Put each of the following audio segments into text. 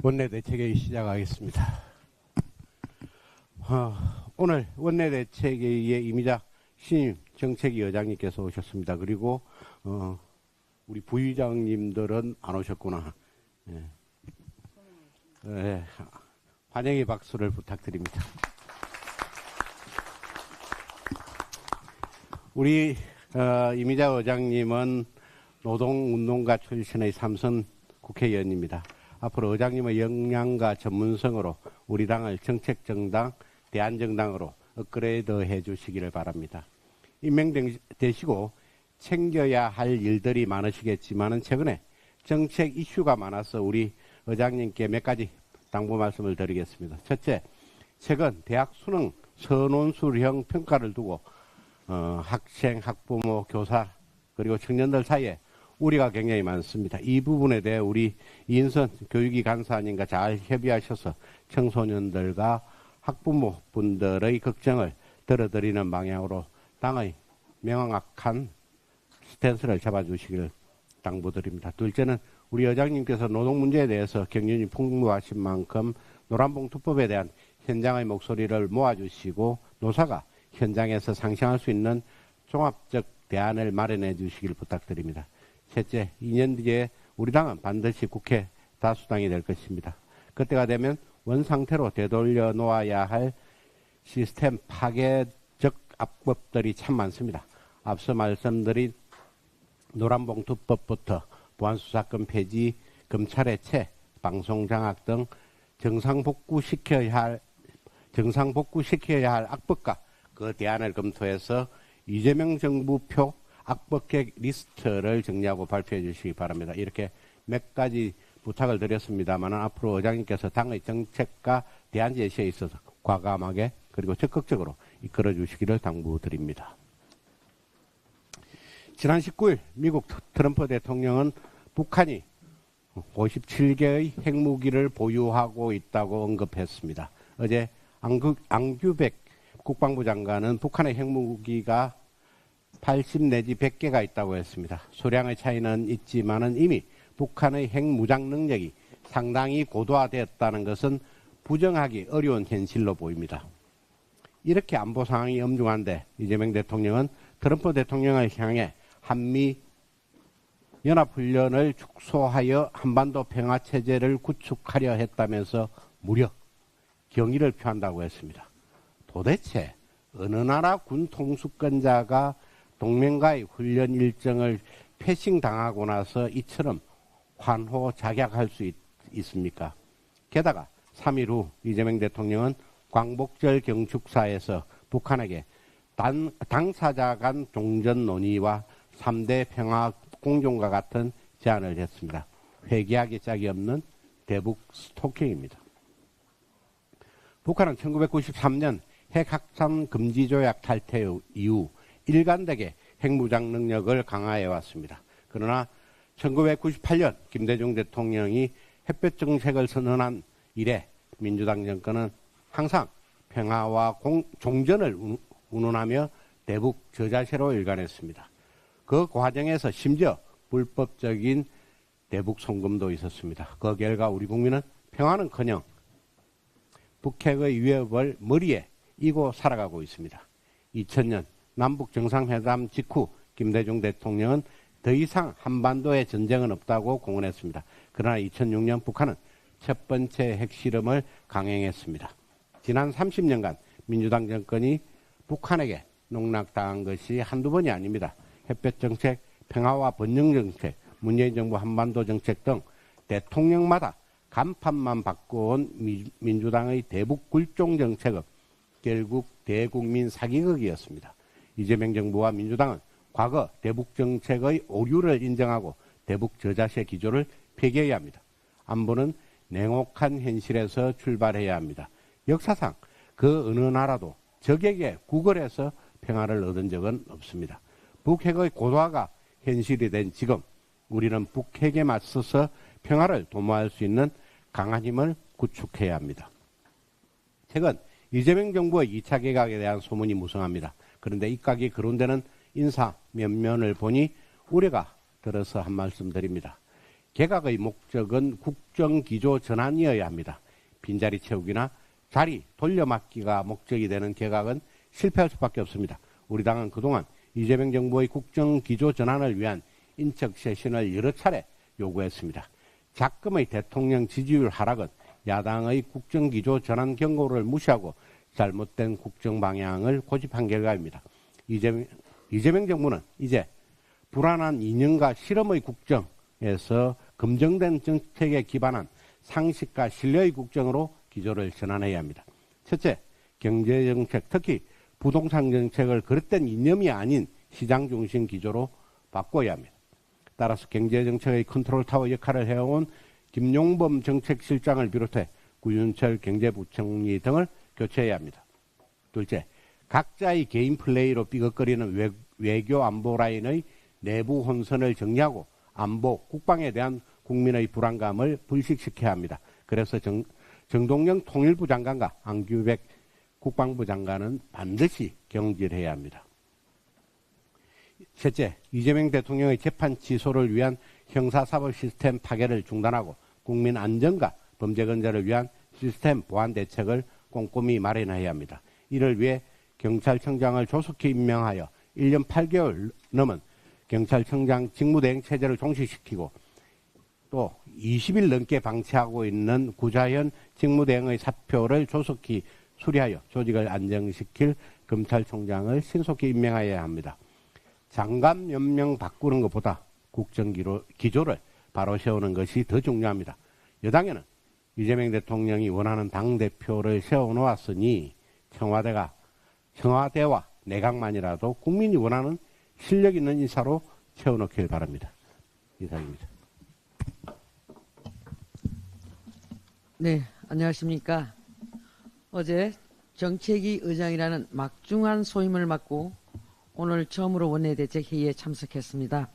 원내대책회의 시작하겠습니다. 오늘 원내대책회의에 이미자 신임 정책위 의장님께서 오셨습니다. 그리고 우리 부의장님들은 안 오셨구나. 환영의 박수를 부탁드립니다. 우리 이미자 의장님은 노동운동가 출신의 삼선 국회의원입니다. 앞으로 의장님의 역량과 전문성으로 우리 당을 정책정당, 대안정당으로 업그레이드해 주시기를 바랍니다. 임명되시고 챙겨야 할 일들이 많으시겠지만 최근에 정책 이슈가 많아서 우리 의장님께 몇 가지 당부 말씀을 드리겠습니다. 첫째, 최근 대학 수능 선원술형 평가를 두고 학생, 학부모, 교사 그리고 청년들 사이에 우려가 굉장히 많습니다. 이 부분에 대해 우리 이인선 교육위 간사님과 잘 협의하셔서 청소년들과 학부모분들의 걱정을 들어드리는 방향으로 당의 명확한 스탠스를 잡아주시길 당부드립니다. 둘째는 우리 의장님께서 노동 문제에 대해서 경륜이 풍부하신 만큼 노란봉투법에 대한 현장의 목소리를 모아주시고 노사가 현장에서 상생할 수 있는 종합적 대안을 마련해 주시길 부탁드립니다. 셋째, 2년 뒤에 우리 당은 반드시 국회 다수당이 될 것입니다. 그때가 되면 원상태로 되돌려 놓아야 할 시스템 파괴적 악법들이 참 많습니다. 앞서 말씀드린 노란봉투법부터 보안수사권 폐지, 검찰 해체, 방송장악 등 정상복구시켜야 할 악법과 그 대안을 검토해서 이재명 정부표 악법계 리스트를 정리하고 발표해 주시기 바랍니다. 이렇게 몇 가지 부탁을 드렸습니다만 앞으로 의장님께서 당의 정책과 대안 제시에 있어서 과감하게 그리고 적극적으로 이끌어 주시기를 당부드립니다. 지난 19일 미국 트럼프 대통령은 북한이 57개의 핵무기를 보유하고 있다고 언급했습니다. 어제 앙규백 국방부 장관은 북한의 핵무기가 80 내지 100개가 있다고 했습니다. 소량의 차이는 있지만은 이미 북한의 핵무장 능력이 상당히 고도화되었다는 것은 부정하기 어려운 현실로 보입니다. 이렇게 안보 상황이 엄중한데 이재명 대통령은 트럼프 대통령을 향해 한미 연합훈련을 축소하여 한반도 평화체제를 구축하려 했다면서 무려 경의를 표한다고 했습니다. 도대체 어느 나라 군 통수권자가 동맹과의 훈련 일정을 패싱당하고 나서 이처럼 환호작약할 수 있습니까? 게다가 3일 후 이재명 대통령은 광복절 경축사에서 북한에게 당사자 간 종전 논의와 3대 평화 공존과 같은 제안을 했습니다. 회개하기 짝이 없는 대북 스토킹입니다. 북한은 1993년 핵확산 금지조약 탈퇴 이후 일관되게 핵무장 능력을 강화해 왔습니다. 그러나 1998년 김대중 대통령이 햇볕 정책을 선언한 이래 민주당 정권은 항상 평화와 종전을 운운하며 대북 저자세로 일관했습니다. 그 과정에서 심지어 불법적인 대북 송금도 있었습니다. 그 결과 우리 국민은 평화는커녕 북핵의 위협을 머리에 이고 살아가고 있습니다. 2000년 남북 정상회담 직후 김대중 대통령은 더 이상 한반도에 전쟁은 없다고 공언했습니다. 그러나 2006년 북한은 첫 번째 핵실험을 강행했습니다. 지난 30년간 민주당 정권이 북한에게 농락당한 것이 한두 번이 아닙니다. 햇볕 정책, 평화와 번영 정책, 문재인 정부 한반도 정책 등 대통령마다 간판만 바꿔온 민주당의 대북 굴종 정책은 결국 대국민 사기극이었습니다. 이재명 정부와 민주당은 과거 대북 정책의 오류를 인정하고 대북 저자세 기조를 폐기해야 합니다. 안보는 냉혹한 현실에서 출발해야 합니다. 역사상 그 어느 나라도 적에게 구걸해서 평화를 얻은 적은 없습니다. 북핵의 고도화가 현실이 된 지금 우리는 북핵에 맞서서 평화를 도모할 수 있는 강한 힘을 구축해야 합니다. 최근 이재명 정부의 2차 개각에 대한 소문이 무성합니다. 그런데 입각이 거론되는 인사 면면을 보니 우려가 들어서 한 말씀 드립니다. 개각의 목적은 국정기조 전환이어야 합니다. 빈자리 채우기나 자리 돌려막기가 목적이 되는 개각은 실패할 수밖에 없습니다. 우리 당은 그동안 이재명 정부의 국정기조 전환을 위한 인적 쇄신을 여러 차례 요구했습니다. 작금의 대통령 지지율 하락은 야당의 국정기조 전환 경고를 무시하고 잘못된 국정 방향을 고집한 결과입니다. 이재명 정부는 이제 불안한 이념과 실험의 국정에서 검증된 정책에 기반한 상식과 신뢰의 국정으로 기조를 전환해야 합니다. 첫째, 경제정책, 특히 부동산 정책을 그릇된 이념이 아닌 시장 중심 기조로 바꿔야 합니다. 따라서 경제정책의 컨트롤타워 역할을 해온 김용범 정책실장을 비롯해 구윤철 경제부총리 등을 교체해야 합니다. 둘째, 각자의 개인 플레이로 삐걱거리는 외교 안보 라인의 내부 혼선을 정리하고 안보, 국방에 대한 국민의 불안감을 불식시켜야 합니다. 그래서 정동영 통일부 장관과 안규백 국방부 장관은 반드시 경질해야 합니다. 셋째, 이재명 대통령의 재판 취소를 위한 형사사법 시스템 파괴를 중단하고 국민 안전과 범죄 근절을 위한 시스템 보완 대책을 꼼꼼히 마련해야 합니다. 이를 위해 경찰청장을 조속히 임명하여 1년 8개월 넘은 경찰청장 직무대행 체제를 종식시키고 또 20일 넘게 방치하고 있는 구자현 직무대행의 사표를 조속히 수리하여 조직을 안정시킬 검찰총장을 신속히 임명해야 합니다. 장관 몇 명 바꾸는 것보다 국정기조를 바로 세우는 것이 더 중요합니다. 여당에는 이재명 대통령이 원하는 당대표를 세워놓았으니 청와대와 내각만이라도 국민이 원하는 실력 있는 인사로 채워넣길 바랍니다. 이상입니다. 네, 안녕하십니까. 어제 정책위 의장이라는 막중한 소임을 맡고 오늘 처음으로 원내대책회의에 참석했습니다.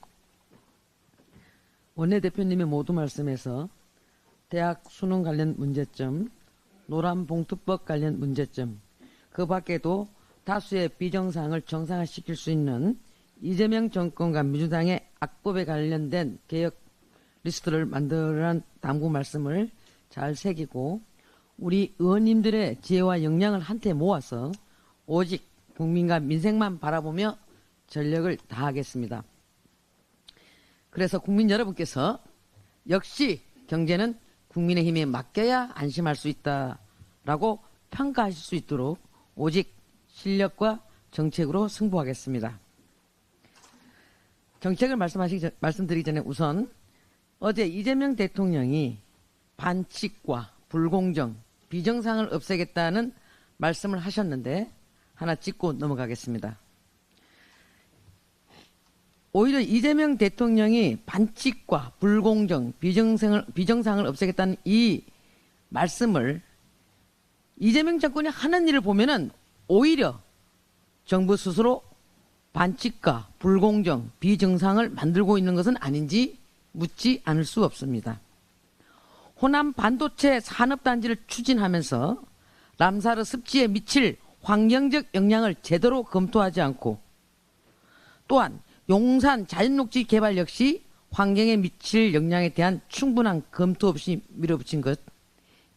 원내대표님의 모두 말씀에서 대학 수능 관련 문제점, 노란봉투법 관련 문제점, 그 밖에도 다수의 비정상을 정상화시킬 수 있는 이재명 정권과 민주당의 악법에 관련된 개혁 리스트를 만들라는 당부 말씀을 잘 새기고 우리 의원님들의 지혜와 역량을 한테 모아서 오직 국민과 민생만 바라보며 전력을 다하겠습니다. 그래서 국민 여러분께서 역시 경제는 국민의힘에 맡겨야 안심할 수 있다라고 평가하실 수 있도록 오직 실력과 정책으로 승부하겠습니다. 정책을 말씀드리기 전에 우선 어제 이재명 대통령이 반칙과 불공정, 비정상을 없애겠다는 말씀을 하셨는데 하나 짚고 넘어가겠습니다. 오히려 이재명 대통령이 반칙과 불공정, 비정상을 없애겠다는 이 말씀을 이재명 정권이 하는 일을 보면은 오히려 정부 스스로 반칙과 불공정, 비정상을 만들고 있는 것은 아닌지 묻지 않을 수 없습니다. 호남 반도체 산업단지를 추진하면서 람사르 습지에 미칠 환경적 영향을 제대로 검토하지 않고 또한 용산 자연녹지 개발 역시 환경에 미칠 영향에 대한 충분한 검토 없이 밀어붙인 것,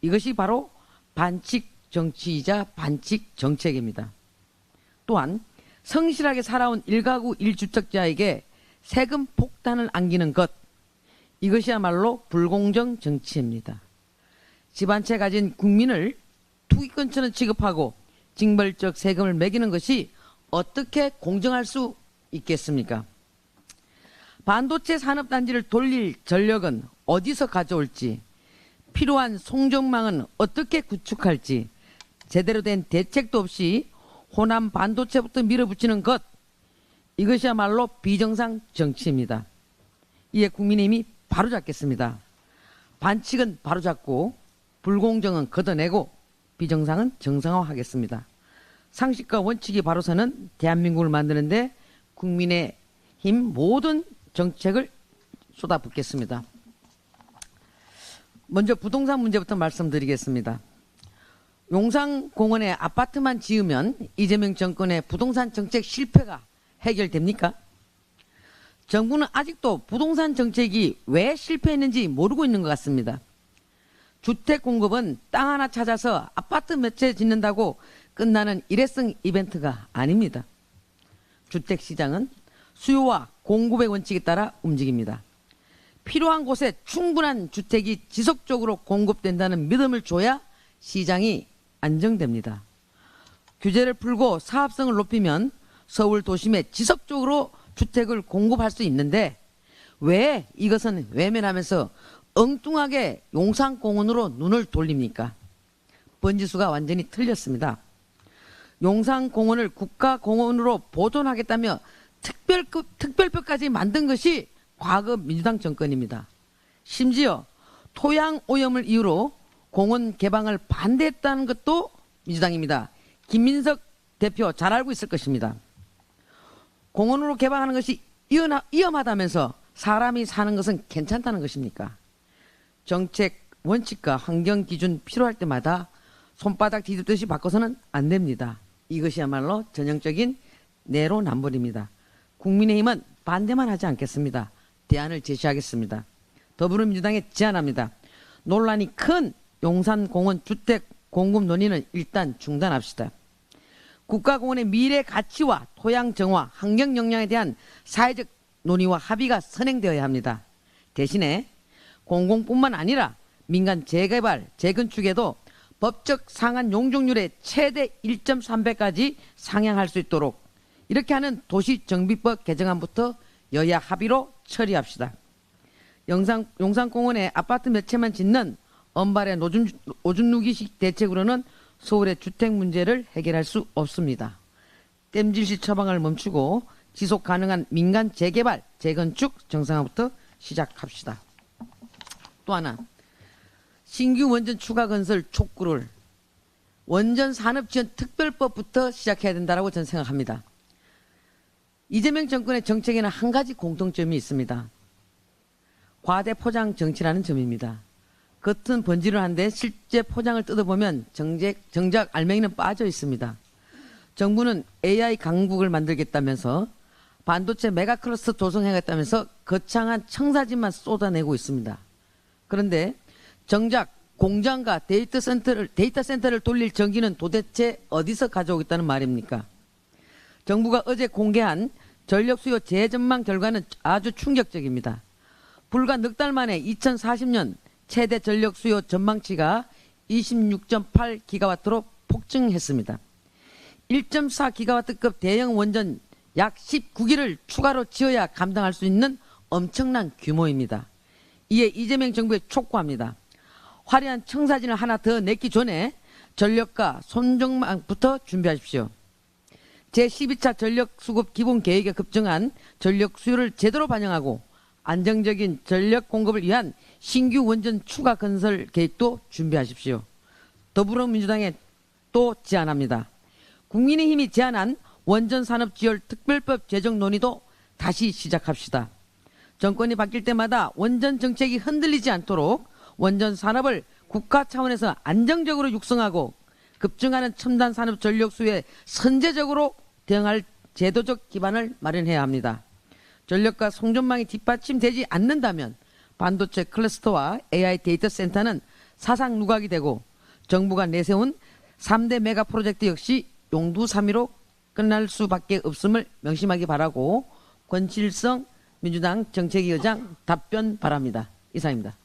이것이 바로 반칙 정치이자 반칙 정책입니다. 또한 성실하게 살아온 1가구 1주택자에게 세금 폭탄을 안기는 것, 이것이야말로 불공정 정치입니다. 집 한 채 가진 국민을 투기꾼처럼 취급하고 징벌적 세금을 매기는 것이 어떻게 공정할 수 있겠습니까? 반도체 산업단지를 돌릴 전력은 어디서 가져올지, 필요한 송전망은 어떻게 구축할지 제대로 된 대책도 없이 호남 반도체부터 밀어붙이는 것, 이것이야말로 비정상 정치입니다. 이에 국민의힘이 바로잡겠습니다. 반칙은 바로잡고 불공정은 걷어내고 비정상은 정상화하겠습니다. 상식과 원칙이 바로 서는 대한민국을 만드는데 국민의 모든 정책을 쏟아붓겠습니다. 먼저 부동산 문제부터 말씀드리겠습니다. 용산공원에 아파트만 지으면 이재명 정권의 부동산 정책 실패가 해결됩니까? 정부는 아직도 부동산 정책이 왜 실패했는지 모르고 있는 것 같습니다. 주택 공급은 땅 하나 찾아서 아파트 몇 채 짓는다고 끝나는 일회성 이벤트가 아닙니다. 주택 시장은 수요와 공급의 원칙에 따라 움직입니다. 필요한 곳에 충분한 주택이 지속적으로 공급된다는 믿음을 줘야 시장이 안정됩니다. 규제를 풀고 사업성을 높이면 서울 도심에 지속적으로 주택을 공급할 수 있는데 왜 이것은 외면하면서 엉뚱하게 용산공원으로 눈을 돌립니까? 번지수가 완전히 틀렸습니다. 용산공원을 국가공원으로 보존하겠다며 특별법까지 만든 것이 과거 민주당 정권입니다. 심지어 토양 오염을 이유로 공원 개방을 반대했다는 것도 민주당입니다. 김민석 대표 잘 알고 있을 것입니다. 공원으로 개방하는 것이 위험하다면서 사람이 사는 것은 괜찮다는 것입니까? 정책 원칙과 환경 기준 필요할 때마다 손바닥 뒤집듯이 바꿔서는 안 됩니다. 이것이야말로 전형적인 내로남불입니다. 국민의힘은 반대만 하지 않겠습니다. 대안을 제시하겠습니다. 더불어민주당에 제안합니다. 논란이 큰 용산공원 주택 공급 논의는 일단 중단합시다. 국가공원의 미래 가치와 토양 정화, 환경 영향에 대한 사회적 논의와 합의가 선행되어야 합니다. 대신에 공공뿐만 아니라 민간 재개발, 재건축에도 법적 상한 용적률의 최대 1.3배까지 상향할 수 있도록 이렇게 하는 도시정비법 개정안부터 여야 합의로 처리합시다. 용산공원에 아파트 몇 채만 짓는 언발의 오줌 누기식 대책으로는 서울의 주택 문제를 해결할 수 없습니다. 땜질식 처방을 멈추고 지속 가능한 민간 재개발, 재건축 정상화부터 시작합시다. 또 하나, 신규 원전 추가 건설 촉구를 원전 산업지원 특별법부터 시작해야 된다고 저는 생각합니다. 이재명 정권의 정책에는 한 가지 공통점이 있습니다. 과대 포장 정치라는 점입니다. 겉은 번지르한데 실제 포장을 뜯어보면 정작 알맹이는 빠져 있습니다. 정부는 AI 강국을 만들겠다면서 반도체 메가클러스터 조성하겠다면서 거창한 청사진만 쏟아내고 있습니다. 그런데 정작 공장과 데이터 센터를 돌릴 전기는 도대체 어디서 가져오겠다는 말입니까? 정부가 어제 공개한 전력 수요 재전망 결과는 아주 충격적입니다. 불과 넉 달 만에 2040년 최대 전력 수요 전망치가 26.8기가와트로 폭증했습니다. 1.4기가와트급 대형 원전 약 19기를 추가로 지어야 감당할 수 있는 엄청난 규모입니다. 이에 이재명 정부에 촉구합니다. 화려한 청사진을 하나 더 냈기 전에 전력과 손정망부터 준비하십시오. 제12차 전력수급 기본계획에 급정한 전력 수요를 제대로 반영하고 안정적인 전력 공급을 위한 신규 원전 추가 건설 계획도 준비하십시오. 더불어민주당에 또 제안합니다. 국민의힘이 제안한 원전산업지원 특별법 제정 논의도 다시 시작합시다. 정권이 바뀔 때마다 원전 정책이 흔들리지 않도록 원전 산업을 국가 차원에서 안정적으로 육성하고 급증하는 첨단 산업 전력 수요에 선제적으로 대응할 제도적 기반을 마련해야 합니다. 전력과 송전망이 뒷받침되지 않는다면 반도체 클러스터와 AI 데이터 센터는 사상 누각이 되고 정부가 내세운 3대 메가 프로젝트 역시 용두사미로 끝날 수밖에 없음을 명심하기 바라고 권칠성 민주당 정책위 의장 답변 바랍니다. 이상입니다.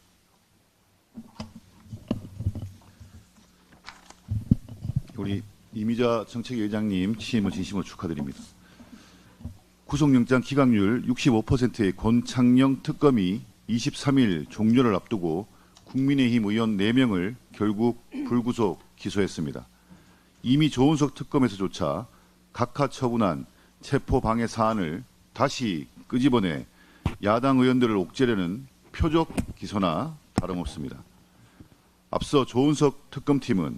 우리 이미자 정책위 의장님 취임을 진심으로 축하드립니다. 구속영장 기각률 65%의 권창영 특검이 23일 종료를 앞두고 국민의힘 의원 4명을 결국 불구속 기소했습니다. 이미 조은석 특검에서조차 각하 처분한 체포방해 사안을 다시 끄집어내 야당 의원들을 옥죄려는 표적 기소나 다름없습니다. 앞서 조은석 특검팀은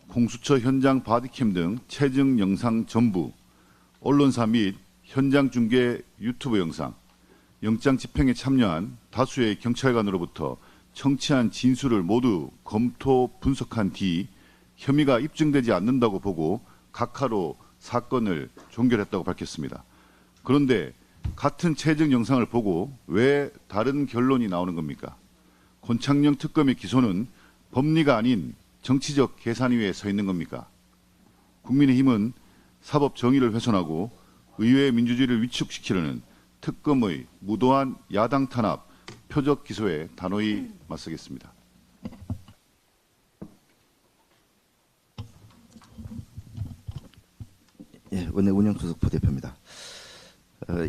공수처 현장 바디캠 등 체증 영상 전부, 언론사 및 현장 중계 유튜브 영상, 영장 집행에 참여한 다수의 경찰관으로부터 청취한 진술을 모두 검토 분석한 뒤 혐의가 입증되지 않는다고 보고 각하로 사건을 종결했다고 밝혔습니다. 그런데 같은 채증 영상을 보고 왜 다른 결론이 나오는 겁니까? 권창녕 특검의 기소는 법리가 아닌 정치적 계산 위에 서 있는 겁니까? 국민의힘은 사법 정의를 훼손하고 의회의 민주주의를 위축시키려는 특검의 무도한 야당 탄압, 표적 기소에 단호히 맞서겠습니다. 예, 원내 운영수석 부대표입니다.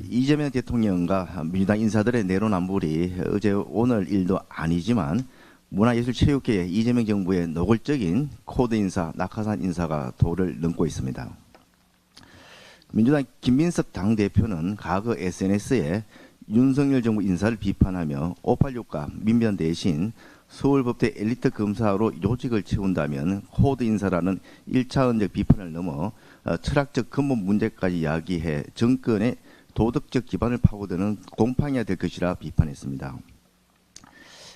이재명 대통령과 민주당 인사들의 내로남불이 어제 오늘 일도 아니지만 문화예술체육계의 이재명 정부의 노골적인 코드 인사, 낙하산 인사가 도를 넘고 있습니다. 민주당 김민석 당대표는 과거 SNS에 윤석열 정부 인사를 비판하며 586과 민변 대신 서울법대 엘리트 검사로 요직을 채운다면 코드 인사라는 1차원적 비판을 넘어 철학적 근본 문제까지 이야기해 정권의 도덕적 기반을 파고드는 곰팡이가 될 것이라 비판했습니다.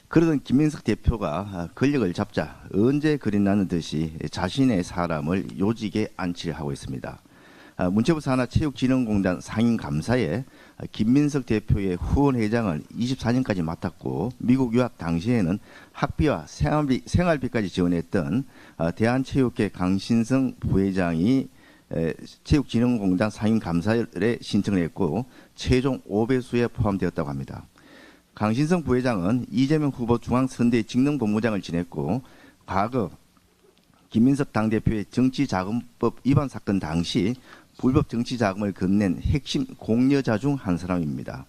그러던 김민석 대표가 권력을 잡자 언제 그리 나는 듯이 자신의 사람을 요직에 안치를 하고 있습니다. 문체부 산하체육진흥공단 상임감사에 김민석 대표의 후원 회장을 24년까지 맡았고 미국 유학 당시에는 학비와 생활비까지 지원했던 대한체육회 강신성 부회장이 체육진흥공단 상임감사에 신청을 했고 최종 5배수에 포함되었다고 합니다. 강신성 부회장은 이재명 후보 중앙선대위 직능본부장을 지냈고 과거 김민석 당대표의 정치자금법 위반 사건 당시 불법 정치자금을 건넨 핵심 공여자 중 한 사람입니다.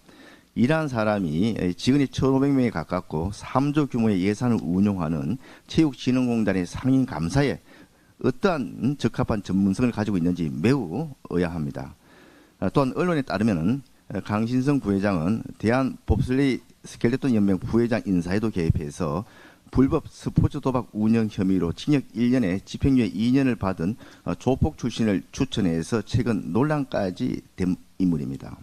이러한 사람이 직원이 1,500명에 가깝고 3조 규모의 예산을 운용하는 체육진흥공단의 상임감사에 어떠한 적합한 전문성을 가지고 있는지 매우 의아합니다. 또한 언론에 따르면 강신성 부회장은 대한봅슬레이 스켈레톤 연맹 부회장 인사에도 개입해서 불법 스포츠 도박 운영 혐의로 징역 1년에 집행유예 2년을 받은 조폭 출신을 추천해서 최근 논란까지 된 인물입니다.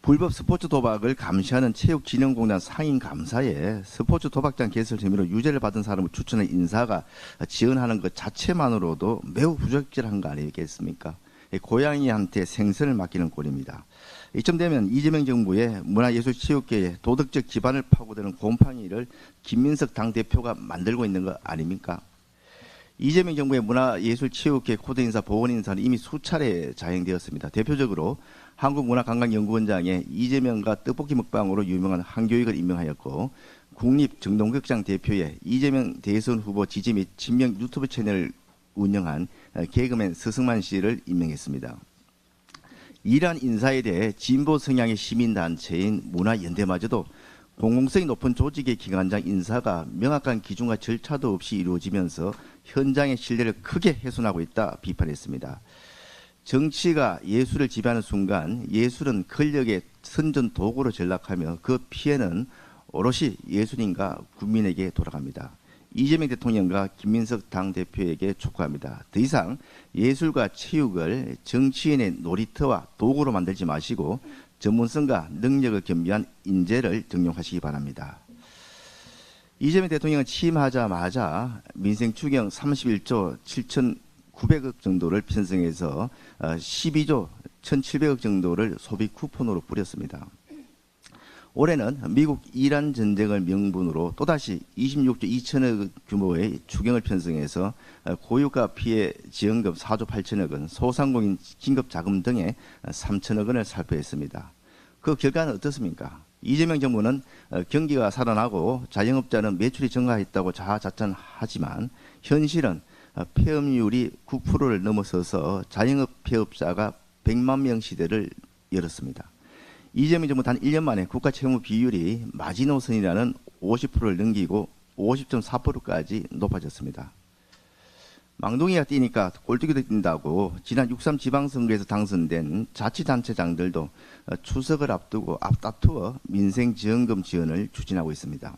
불법 스포츠 도박을 감시하는 체육진흥공단 상임감사에 스포츠 도박장 개설 혐의로 유죄를 받은 사람을 추천한 인사가 지원하는 것 자체만으로도 매우 부적절한 거 아니겠습니까? 고양이한테 생선을 맡기는 꼴입니다. 이쯤 되면 이재명 정부의 문화예술체육계의 도덕적 기반을 파고드는 곰팡이를 김민석 당대표가 만들고 있는 거 아닙니까? 이재명 정부의 문화예술체육계 코드인사, 보건인사는 이미 수차례 자행되었습니다. 대표적으로 한국문화관광연구원장에 이재명과 떡볶이 먹방으로 유명한 한교익을 임명하였고 국립정동극장 대표에 이재명 대선 후보 지지 및 친명 유튜브 채널을 운영한 개그맨 서승만 씨를 임명했습니다. 이러한 인사에 대해 진보 성향의 시민단체인 문화연대마저도 공공성이 높은 조직의 기관장 인사가 명확한 기준과 절차도 없이 이루어지면서 현장의 신뢰를 크게 훼손하고 있다 비판했습니다. 정치가 예술을 지배하는 순간 예술은 권력의 선전 도구로 전락하며 그 피해는 오롯이 예술인과 국민에게 돌아갑니다. 이재명 대통령과 김민석 당대표에게 촉구합니다. 더 이상 예술과 체육을 정치인의 놀이터와 도구로 만들지 마시고 전문성과 능력을 겸비한 인재를 등용하시기 바랍니다. 이재명 대통령은 취임하자마자 민생 추경 31조 7,900억 정도를 편성해서 12조 1,700억 정도를 소비 쿠폰으로 뿌렸습니다. 올해는 미국 이란 전쟁을 명분으로 또다시 26조 2천억 규모의 추경을 편성해서 고유가 피해 지원금 4조 8천억 원, 소상공인 긴급자금 등에 3천억 원을 살포했습니다. 그 결과는 어떻습니까? 이재명 정부는 경기가 살아나고 자영업자는 매출이 증가했다고 자화자찬하지만 현실은 폐업률이 9%를 넘어서서 자영업 폐업자가 100만 명 시대를 열었습니다. 이재명 정부 단 1년 만에 국가 채무 비율이 마지노선이라는 50%를 넘기고 50.4%까지 높아졌습니다. 망둥이가 뛰니까 꼴뚜기도 뛴다고 지난 6.3 지방선거에서 당선된 자치단체장들도 추석을 앞두고 앞다투어 민생지원금 지원을 추진하고 있습니다.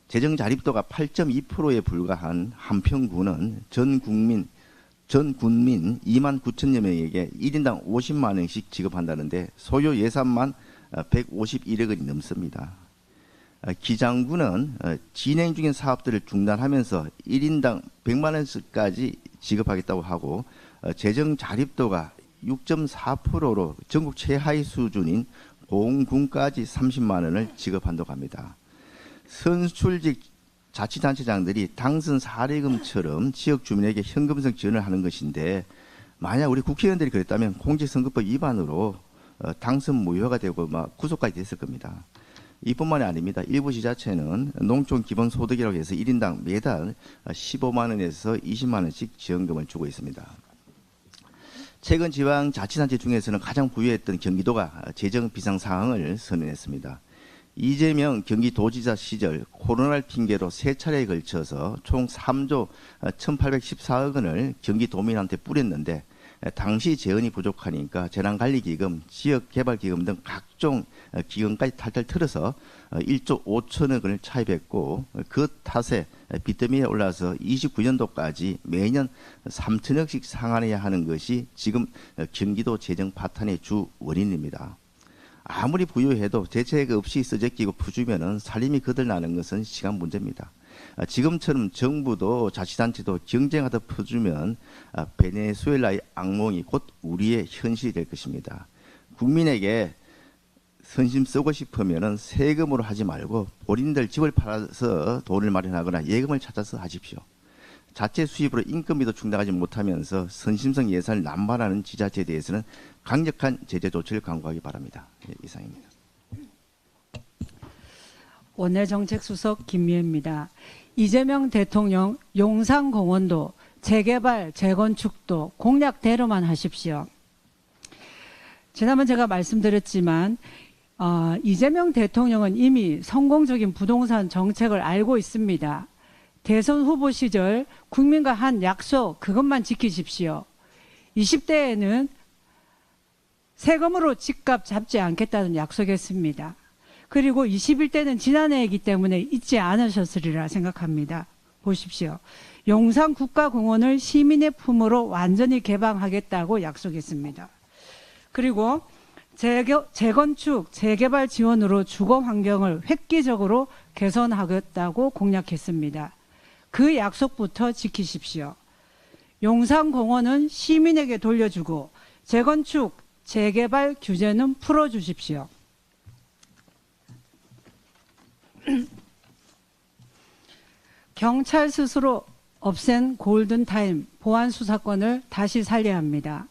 재정 자립도가 8.2%에 불과한 한평구는 전 국민 전 군민 2만 9천여 명에게 1인당 50만 원씩 지급한다는데 소요 예산만 151억 원이 넘습니다. 기장군은 진행 중인 사업들을 중단하면서 1인당 100만 원씩까지 지급하겠다고 하고 재정 자립도가 6.4%로 전국 최하위 수준인 공군까지 30만 원을 지급한다고 합니다. 선출직 자치단체장들이 당선 사례금처럼 지역 주민에게 현금성 지원을 하는 것인데 만약 우리 국회의원들이 그랬다면 공직선거법 위반으로 당선 무효가 되고 구속까지 됐을 겁니다. 이뿐만이 아닙니다. 일부 지자체는 농촌 기본소득이라고 해서 1인당 매달 15만 원에서 20만 원씩 지원금을 주고 있습니다. 최근 지방자치단체 중에서는 가장 부유했던 경기도가 재정 비상상황을 선언했습니다. 이재명 경기도지사 시절 코로나를 핑계로 3차례에 걸쳐서 총 3조 1,814억 원을 경기도민한테 뿌렸는데 당시 재원이 부족하니까 재난관리기금, 지역개발기금 등 각종 기금까지 탈탈 틀어서 1조 5천억 원을 차입했고 그 탓에 빚더미에 올라서 29년도까지 매년 3천억씩 상환해야 하는 것이 지금 경기도 재정 파탄의 주 원인입니다. 아무리 부유해도 대책 없이 쓰재끼고 푸주면은 살림이 거들나는 것은 시간 문제입니다. 지금처럼 정부도 자치단체도 경쟁하다 푸주면 베네수엘라의 악몽이 곧 우리의 현실이 될 것입니다. 국민에게 선심 쓰고 싶으면은 세금으로 하지 말고 본인들 집을 팔아서 돈을 마련하거나 예금을 찾아서 하십시오. 자체 수입으로 인건비도 충당하지 못하면서 선심성 예산을 남발하는 지자체에 대해서는 강력한 제재 조치를 강구하기 바랍니다. 이상입니다. 원내정책수석 김미애입니다. 이재명 대통령 용산공원도 재개발, 재건축도 공약대로만 하십시오. 지난번 제가 말씀드렸지만 이재명 대통령은 이미 성공적인 부동산 정책을 알고 있습니다. 대선 후보 시절 국민과 한 약속 그것만 지키십시오. 20대에는 세금으로 집값 잡지 않겠다는 약속했습니다. 그리고 21대는 지난해이기 때문에 잊지 않으셨으리라 생각합니다. 보십시오. 용산국가공원을 시민의 품으로 완전히 개방하겠다고 약속했습니다. 그리고 재건축, 재개발 지원으로 주거 환경을 획기적으로 개선하겠다고 공약했습니다. 그 약속부터 지키십시오. 용산공원은 시민에게 돌려주고 재건축, 재개발 규제는 풀어주십시오. 경찰 스스로 없앤 골든타임 보안수사권을 다시 살려야 합니다.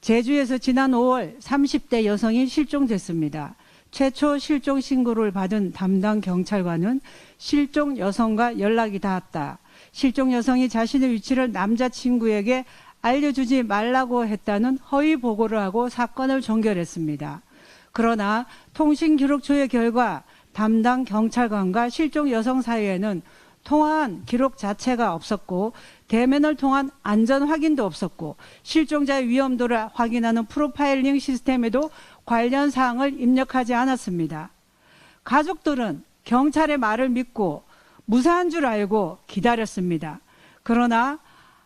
제주에서 지난 5월 30대 여성이 실종됐습니다. 최초 실종 신고를 받은 담당 경찰관은 실종 여성과 연락이 닿았다. 실종 여성이 자신의 위치를 남자친구에게 알려주지 말라고 했다는 허위 보고를 하고 사건을 종결했습니다. 그러나 통신기록조회 결과 담당 경찰관과 실종 여성 사이에는 통화한 기록 자체가 없었고 대면을 통한 안전 확인도 없었고 실종자의 위험도를 확인하는 프로파일링 시스템에도 관련 사항을 입력하지 않았습니다. 가족들은 경찰의 말을 믿고 무사한 줄 알고 기다렸습니다. 그러나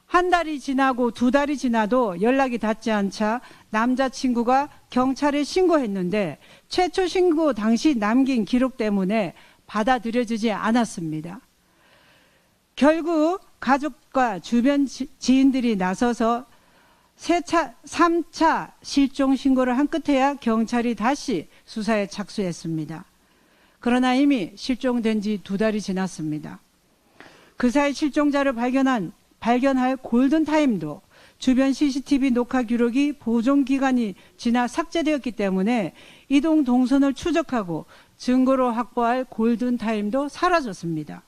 한 달이 지나고 2달이 지나도 연락이 닿지 않자 남자친구가 경찰에 신고했는데 최초 신고 당시 남긴 기록 때문에 받아들여지지 않았습니다. 결국 가족과 주변 지인들이 나서서 3차 실종 신고를 한 끝에야 경찰이 다시 수사에 착수했습니다. 그러나 이미 실종된 지 2달이 지났습니다. 그 사이 실종자를 발견할 골든타임도 주변 CCTV 녹화 기록이 보존기간이 지나 삭제되었기 때문에 이동 동선을 추적하고 증거로 확보할 골든타임도 사라졌습니다.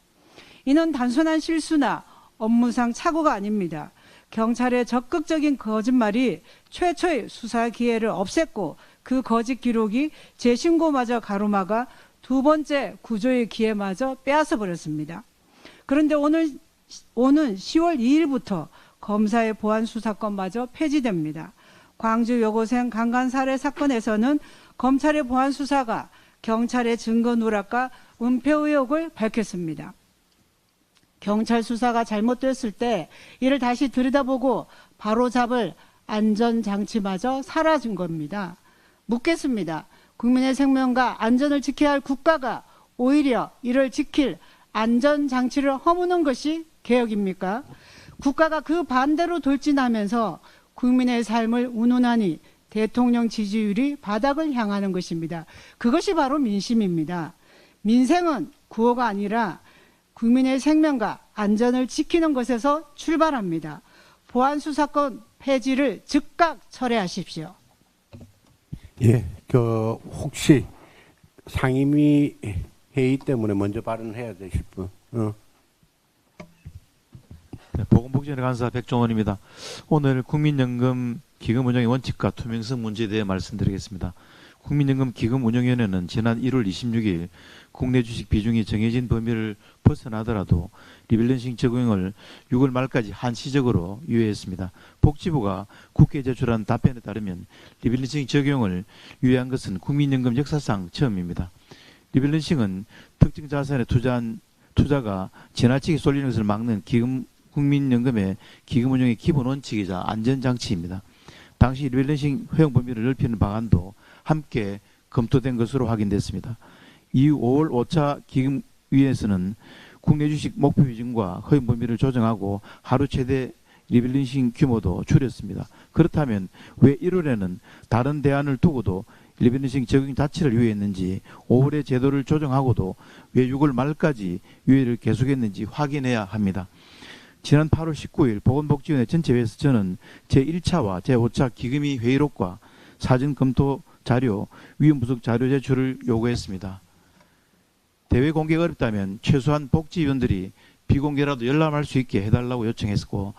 이는 단순한 실수나 업무상 착오가 아닙니다. 경찰의 적극적인 거짓말이 최초의 수사 기회를 없앴고 그 거짓 기록이 재신고마저 가로막아 2번째 구조의 기회마저 빼앗아 버렸습니다. 그런데 오는 10월 2일부터 검사의 보안수사권마저 폐지됩니다. 광주 여고생 강간 살해 사건에서는 검찰의 보안수사가 경찰의 증거 누락과 은폐 의혹을 밝혔습니다. 경찰 수사가 잘못됐을 때 이를 다시 들여다보고 바로잡을 안전장치마저 사라진 겁니다. 묻겠습니다. 국민의 생명과 안전을 지켜야 할 국가가 오히려 이를 지킬 안전장치를 허무는 것이 개혁입니까? 국가가 그 반대로 돌진하면서 국민의 삶을 운운하니 대통령 지지율이 바닥을 향하는 것입니다. 그것이 바로 민심입니다. 민생은 구호가 아니라 국민의 생명과 안전을 지키는 것에서 출발합니다. 보안수사권 폐지를 즉각 철회하십시오. 예, 혹시 상임위 회의 때문에 먼저 발언해야 되실 분? 네, 보건복지위원회 간사 백종원입니다. 오늘 국민연금 기금 운영의 원칙과 투명성 문제에 대해 말씀드리겠습니다. 국민연금 기금 운영위원회는 지난 1월 26일 국내 주식 비중이 정해진 범위를 벗어나더라도 리밸런싱 적용을 6월 말까지 한시적으로 유예했습니다. 복지부가 국회에 제출한 답변에 따르면 리밸런싱 적용을 유예한 것은 국민연금 역사상 처음입니다. 리밸런싱은 특정 자산에 투자가 지나치게 쏠리는 것을 막는 국민연금의 기금 운영의 기본 원칙이자 안전장치입니다. 당시 리밸런싱 허용 범위를 넓히는 방안도 함께 검토된 것으로 확인됐습니다. 이후 5월 5차 기금위에서는 국내 주식 목표 비중과 허용 범위를 조정하고 하루 최대 리밸런싱 규모도 줄였습니다. 그렇다면 왜 1월에는 다른 대안을 두고도 리밸런싱 적용 자체를 유예했는지, 5월에 제도를 조정하고도 왜 6월 말까지 유예를 계속했는지 확인해야 합니다. 지난 8월 19일 보건복지위원회 전체회에서 저는 제1차와 제5차 기금위 회의록과 사전 검토 자료, 위원 부속 자료 제출을 요구했습니다. 대외 공개가 어렵다면 최소한 복지위원들이 비공개라도 열람할 수 있게 해달라고 요청했고,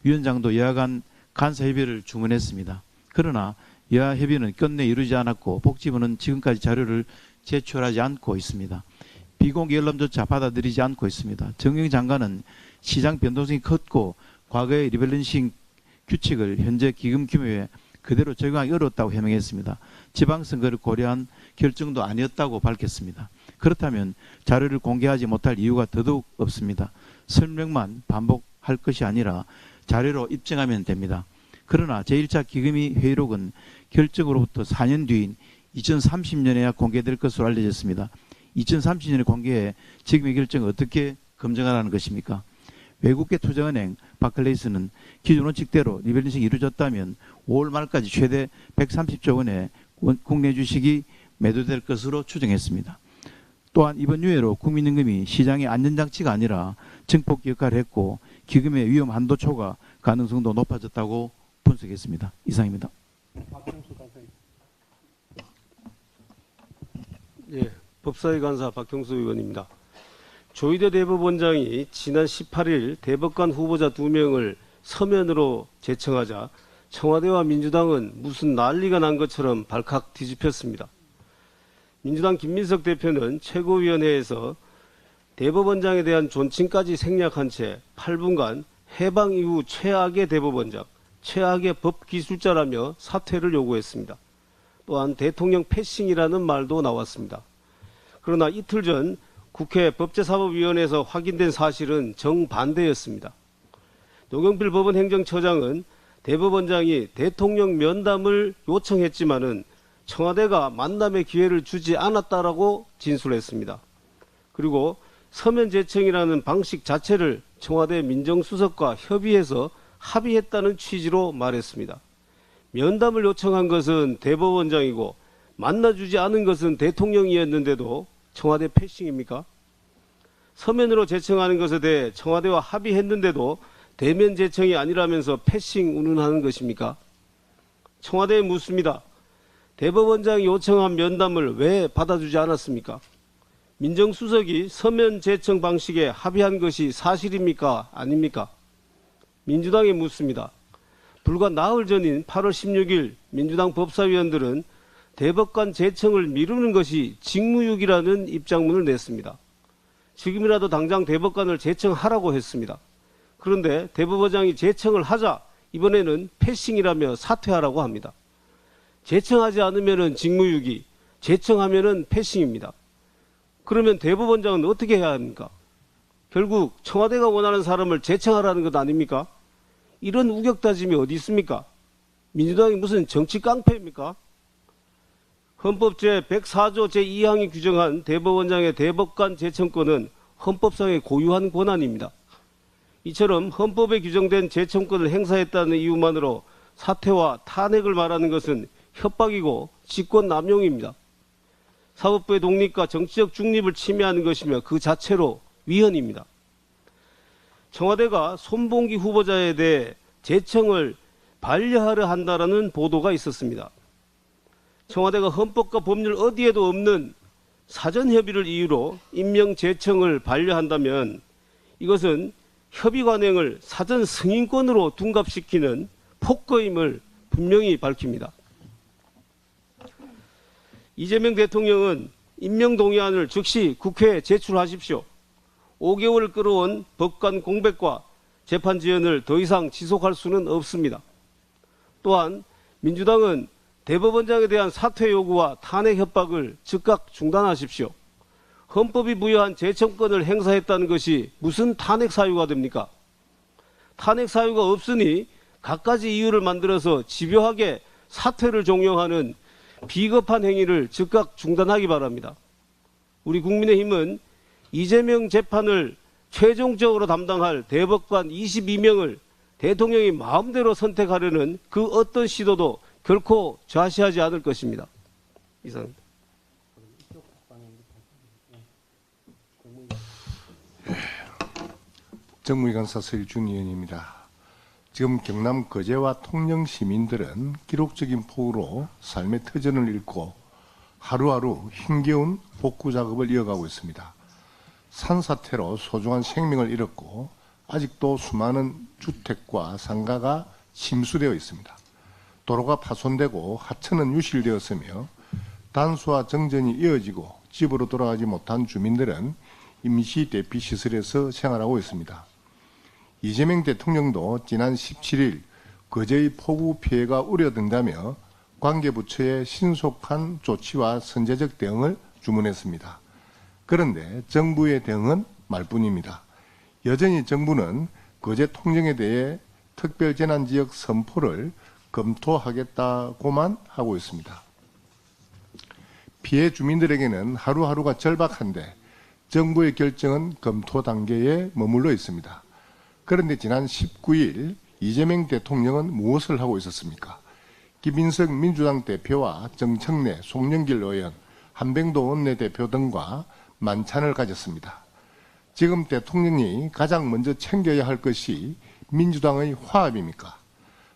위원장도 여하간 간사협의를 주문했습니다. 그러나 여하협의는 끝내 이루지 않았고 복지부는 지금까지 자료를 제출하지 않고 있습니다. 비공개 열람조차 받아들이지 않고 있습니다. 정경 장관은 시장 변동성이 컸고 과거의 리밸런싱 규칙을 현재 기금 규모에 그대로 적용하기 어렵다고 해명했습니다. 지방선거를 고려한 결정도 아니었다고 밝혔습니다. 그렇다면 자료를 공개하지 못할 이유가 더더욱 없습니다. 설명만 반복할 것이 아니라 자료로 입증하면 됩니다. 그러나 제1차 기금위 회의록은 결정으로부터 4년 뒤인 2030년에야 공개될 것으로 알려졌습니다. 2030년에 공개해 지금의 결정을 어떻게 검증하라는 것입니까? 외국계 투자은행 바클레이스는 기존 원칙대로 리밸런싱이 이루어졌다면 5월 말까지 최대 130조 원의 국내 주식이 매도될 것으로 추정했습니다. 또한 이번 유예로 국민연금이 시장의 안전장치가 아니라 증폭기 역할을 했고 기금의 위험 한도 초과 가능성도 높아졌다고 분석했습니다. 이상입니다. 예, 법사위 간사 박형수 의원입니다. 조희대 대법원장이 지난 18일 대법관 후보자 2명을 서면으로 제청하자 청와대와 민주당은 무슨 난리가 난 것처럼 발칵 뒤집혔습니다. 민주당 김민석 대표는 최고위원회에서 대법원장에 대한 존칭까지 생략한 채 8분간 해방 이후 최악의 대법원장, 최악의 법기술자라며 사퇴를 요구했습니다. 또한 대통령 패싱이라는 말도 나왔습니다. 그러나 이틀 전 국회 법제사법위원회에서 확인된 사실은 정반대였습니다. 노경필 법원행정처장은 대법원장이 대통령 면담을 요청했지만은 청와대가 만남의 기회를 주지 않았다라고 진술했습니다. 그리고 서면 제청이라는 방식 자체를 청와대 민정수석과 협의해서 합의했다는 취지로 말했습니다. 면담을 요청한 것은 대법원장이고 만나주지 않은 것은 대통령이었는데도 청와대 패싱입니까? 서면으로 제청하는 것에 대해 청와대와 합의했는데도 대면 제청이 아니라면서 패싱 운운하는 것입니까? 청와대에 묻습니다. 대법원장이 요청한 면담을 왜 받아주지 않았습니까? 민정수석이 서면 제청 방식에 합의한 것이 사실입니까? 아닙니까? 민주당에 묻습니다. 불과 나흘 전인 8월 16일 민주당 법사위원들은 대법관 제청을 미루는 것이 직무유기라는 입장문을 냈습니다. 지금이라도 당장 대법관을 제청하라고 했습니다. 그런데 대법원장이 제청을 하자 이번에는 패싱이라며 사퇴하라고 합니다. 제청하지 않으면 직무유기, 제청하면 패싱입니다. 그러면 대법원장은 어떻게 해야 합니까? 결국 청와대가 원하는 사람을 제청하라는 것 아닙니까? 이런 우격다짐이 어디 있습니까? 민주당이 무슨 정치 깡패입니까? 헌법 제104조 제2항이 규정한 대법원장의 대법관 제청권은 헌법상의 고유한 권한입니다. 이처럼 헌법에 규정된 제청권을 행사했다는 이유만으로 사퇴와 탄핵을 말하는 것은 협박이고 직권 남용입니다. 사법부의 독립과 정치적 중립을 침해하는 것이며 그 자체로 위헌입니다. 청와대가 손봉기 후보자에 대해 제청을 반려하려 한다라는 보도가 있었습니다. 청와대가 헌법과 법률 어디에도 없는 사전 협의를 이유로 임명 제청을 반려한다면 이것은 협의 관행을 사전 승인권으로 둔갑시키는 폭거임을 분명히 밝힙니다. 이재명 대통령은 임명 동의안을 즉시 국회에 제출하십시오. 5개월을 끌어온 법관 공백과 재판 지연을 더 이상 지속할 수는 없습니다. 또한 민주당은 대법원장에 대한 사퇴 요구와 탄핵 협박을 즉각 중단하십시오. 헌법이 부여한 제청권을 행사했다는 것이 무슨 탄핵 사유가 됩니까? 탄핵 사유가 없으니 갖가지 이유를 만들어서 집요하게 사퇴를 종용하는 비겁한 행위를 즉각 중단하기 바랍니다. 우리 국민의힘은 이재명 재판을 최종적으로 담당할 대법관 22명을 대통령이 마음대로 선택하려는 그 어떤 시도도 결코 좌시하지 않을 것입니다. 이상입니다. 정무위 간사 서일준 의원입니다. 지금 경남 거제와 통영 시민들은 기록적인 폭우로 삶의 터전을 잃고 하루하루 힘겨운 복구 작업을 이어가고 있습니다. 산사태로 소중한 생명을 잃었고 아직도 수많은 주택과 상가가 침수되어 있습니다. 도로가 파손되고 하천은 유실되었으며 단수와 정전이 이어지고 집으로 돌아가지 못한 주민들은 임시 대피 시설에서 생활하고 있습니다. 이재명 대통령도 지난 17일 거제의 폭우 피해가 우려된다며 관계부처의 신속한 조치와 선제적 대응을 주문했습니다. 그런데 정부의 대응은 말뿐입니다. 여전히 정부는 거제 통영에 대해 특별재난지역 선포를 검토하겠다고만 하고 있습니다. 피해 주민들에게는 하루하루가 절박한데 정부의 결정은 검토 단계에 머물러 있습니다. 그런데 지난 19일 이재명 대통령은 무엇을 하고 있었습니까? 김인석 민주당 대표와 정청래, 송영길 의원, 한병도 원내대표 등과 만찬을 가졌습니다. 지금 대통령이 가장 먼저 챙겨야 할 것이 민주당의 화합입니까?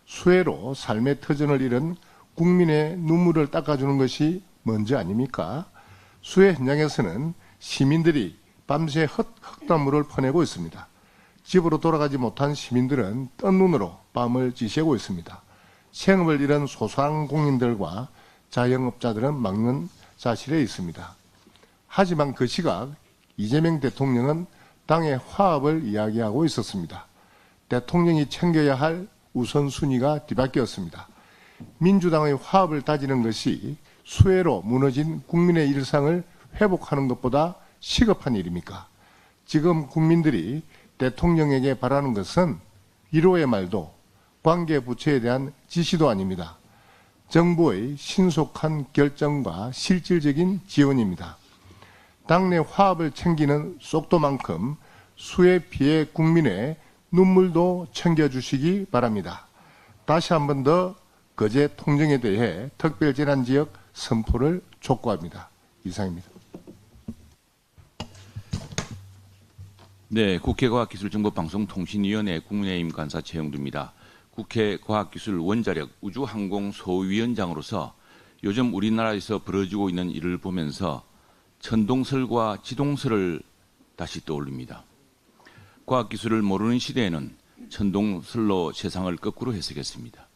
수해로 삶의 터전을 잃은 국민의 눈물을 닦아주는 것이 먼저 아닙니까? 수해 현장에서는 시민들이 밤새 흙탕물을 퍼내고 있습니다. 집으로 돌아가지 못한 시민들은 뜬 눈으로 밤을 지새고 있습니다. 생업을 잃은 소상공인들과 자영업자들은 막는 사실에 있습니다. 하지만 그 시각 이재명 대통령은 당의 화합을 이야기하고 있었습니다. 대통령이 챙겨야 할 우선순위가 뒤바뀌었습니다. 민주당의 화합을 다지는 것이 수해로 무너진 국민의 일상을 회복하는 것보다 시급한 일입니까? 지금 국민들이 대통령에게 바라는 것은 위로의 말도 관계 부처에 대한 지시도 아닙니다. 정부의 신속한 결정과 실질적인 지원입니다. 당내 화합을 챙기는 속도만큼 수해 피해 국민의 눈물도 챙겨주시기 바랍니다. 다시 한 번 더 거제 통영에 대해 특별재난지역 선포를 촉구합니다. 이상입니다. 네, 국회 과학기술정보방송통신위원회 국민의힘 간사 최영두입니다. 국회 과학기술 원자력 우주항공소위원장으로서 요즘 우리나라에서 벌어지고 있는 일을 보면서 천동설과 지동설을 다시 떠올립니다. 과학기술을 모르는 시대에는 천동설로 세상을 거꾸로 해석했습니다.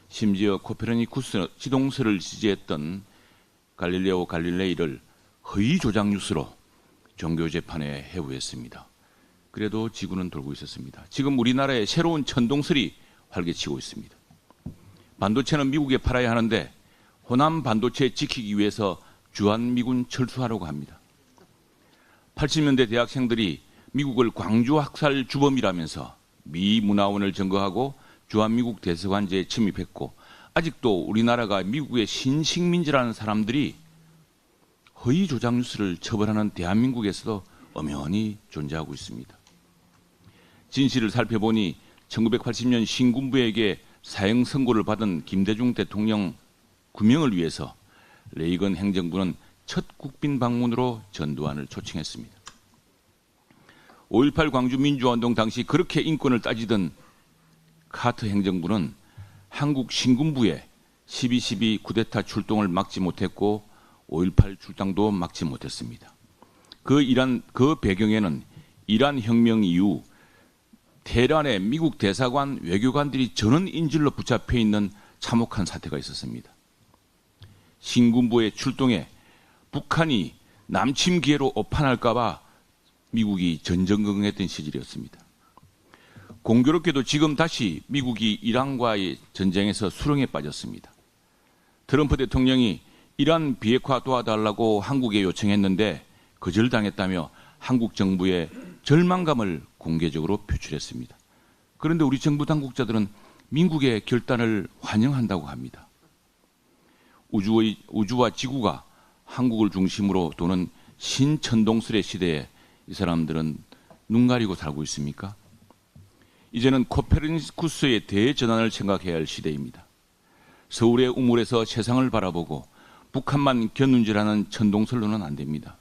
심지어 코페르니쿠스 지동설을 지지했던 갈릴레오 갈릴레이를 허위 조작 뉴스로 종교재판에 해부했습니다. 그래도 지구는 돌고 있었습니다. 지금 우리나라에 새로운 천동설이 활개치고 있습니다. 반도체는 미국에 팔아야 하는데 호남 반도체 지키기 위해서 주한미군 철수하려고 합니다. 80년대 대학생들이 미국을 광주 학살 주범이라면서 미 문화원을 점거하고 주한미국 대사관제에 침입했고 아직도 우리나라가 미국의 신식민지라는 사람들이 허위 조작 뉴스를 처벌하는 대한민국에서도 엄연히 존재하고 있습니다. 진실을 살펴보니 1980년 신군부에게 사형 선고를 받은 김대중 대통령 구명을 위해서 레이건 행정부는 첫 국빈 방문으로 전두환을 초청했습니다. 5.18 광주 민주화운동 당시 그렇게 인권을 따지던 카터 행정부는 한국 신군부의 12.12 쿠데타 출동을 막지 못했고 5.18 출당도 막지 못했습니다. 그 배경에는 이란 혁명 이후 테헤란의 미국 대사관 외교관들이 전원 인질로 붙잡혀 있는 참혹한 사태가 있었습니다. 신군부의 출동에 북한이 남침 기회로 오판할까 봐 미국이 전전긍긍했던 시절이었습니다. 공교롭게도 지금 다시 미국이 이란과의 전쟁에서 수렁에 빠졌습니다. 트럼프 대통령이 이란 비핵화 도와달라고 한국에 요청했는데 거절당했다며 한국 정부의 절망감을 공개적으로 표출했습니다. 그런데 우리 정부 당국자들은 미국의 결단을 환영한다고 합니다. 우주와 지구가 한국을 중심으로 도는 신천동설의 시대에 이 사람들은 눈 가리고 살고 있습니까? 이제는 코페르니쿠스의 대전환을 생각해야 할 시대입니다. 서울의 우물에서 세상을 바라보고 북한만 견눈질하는 천동설로는 안 됩니다.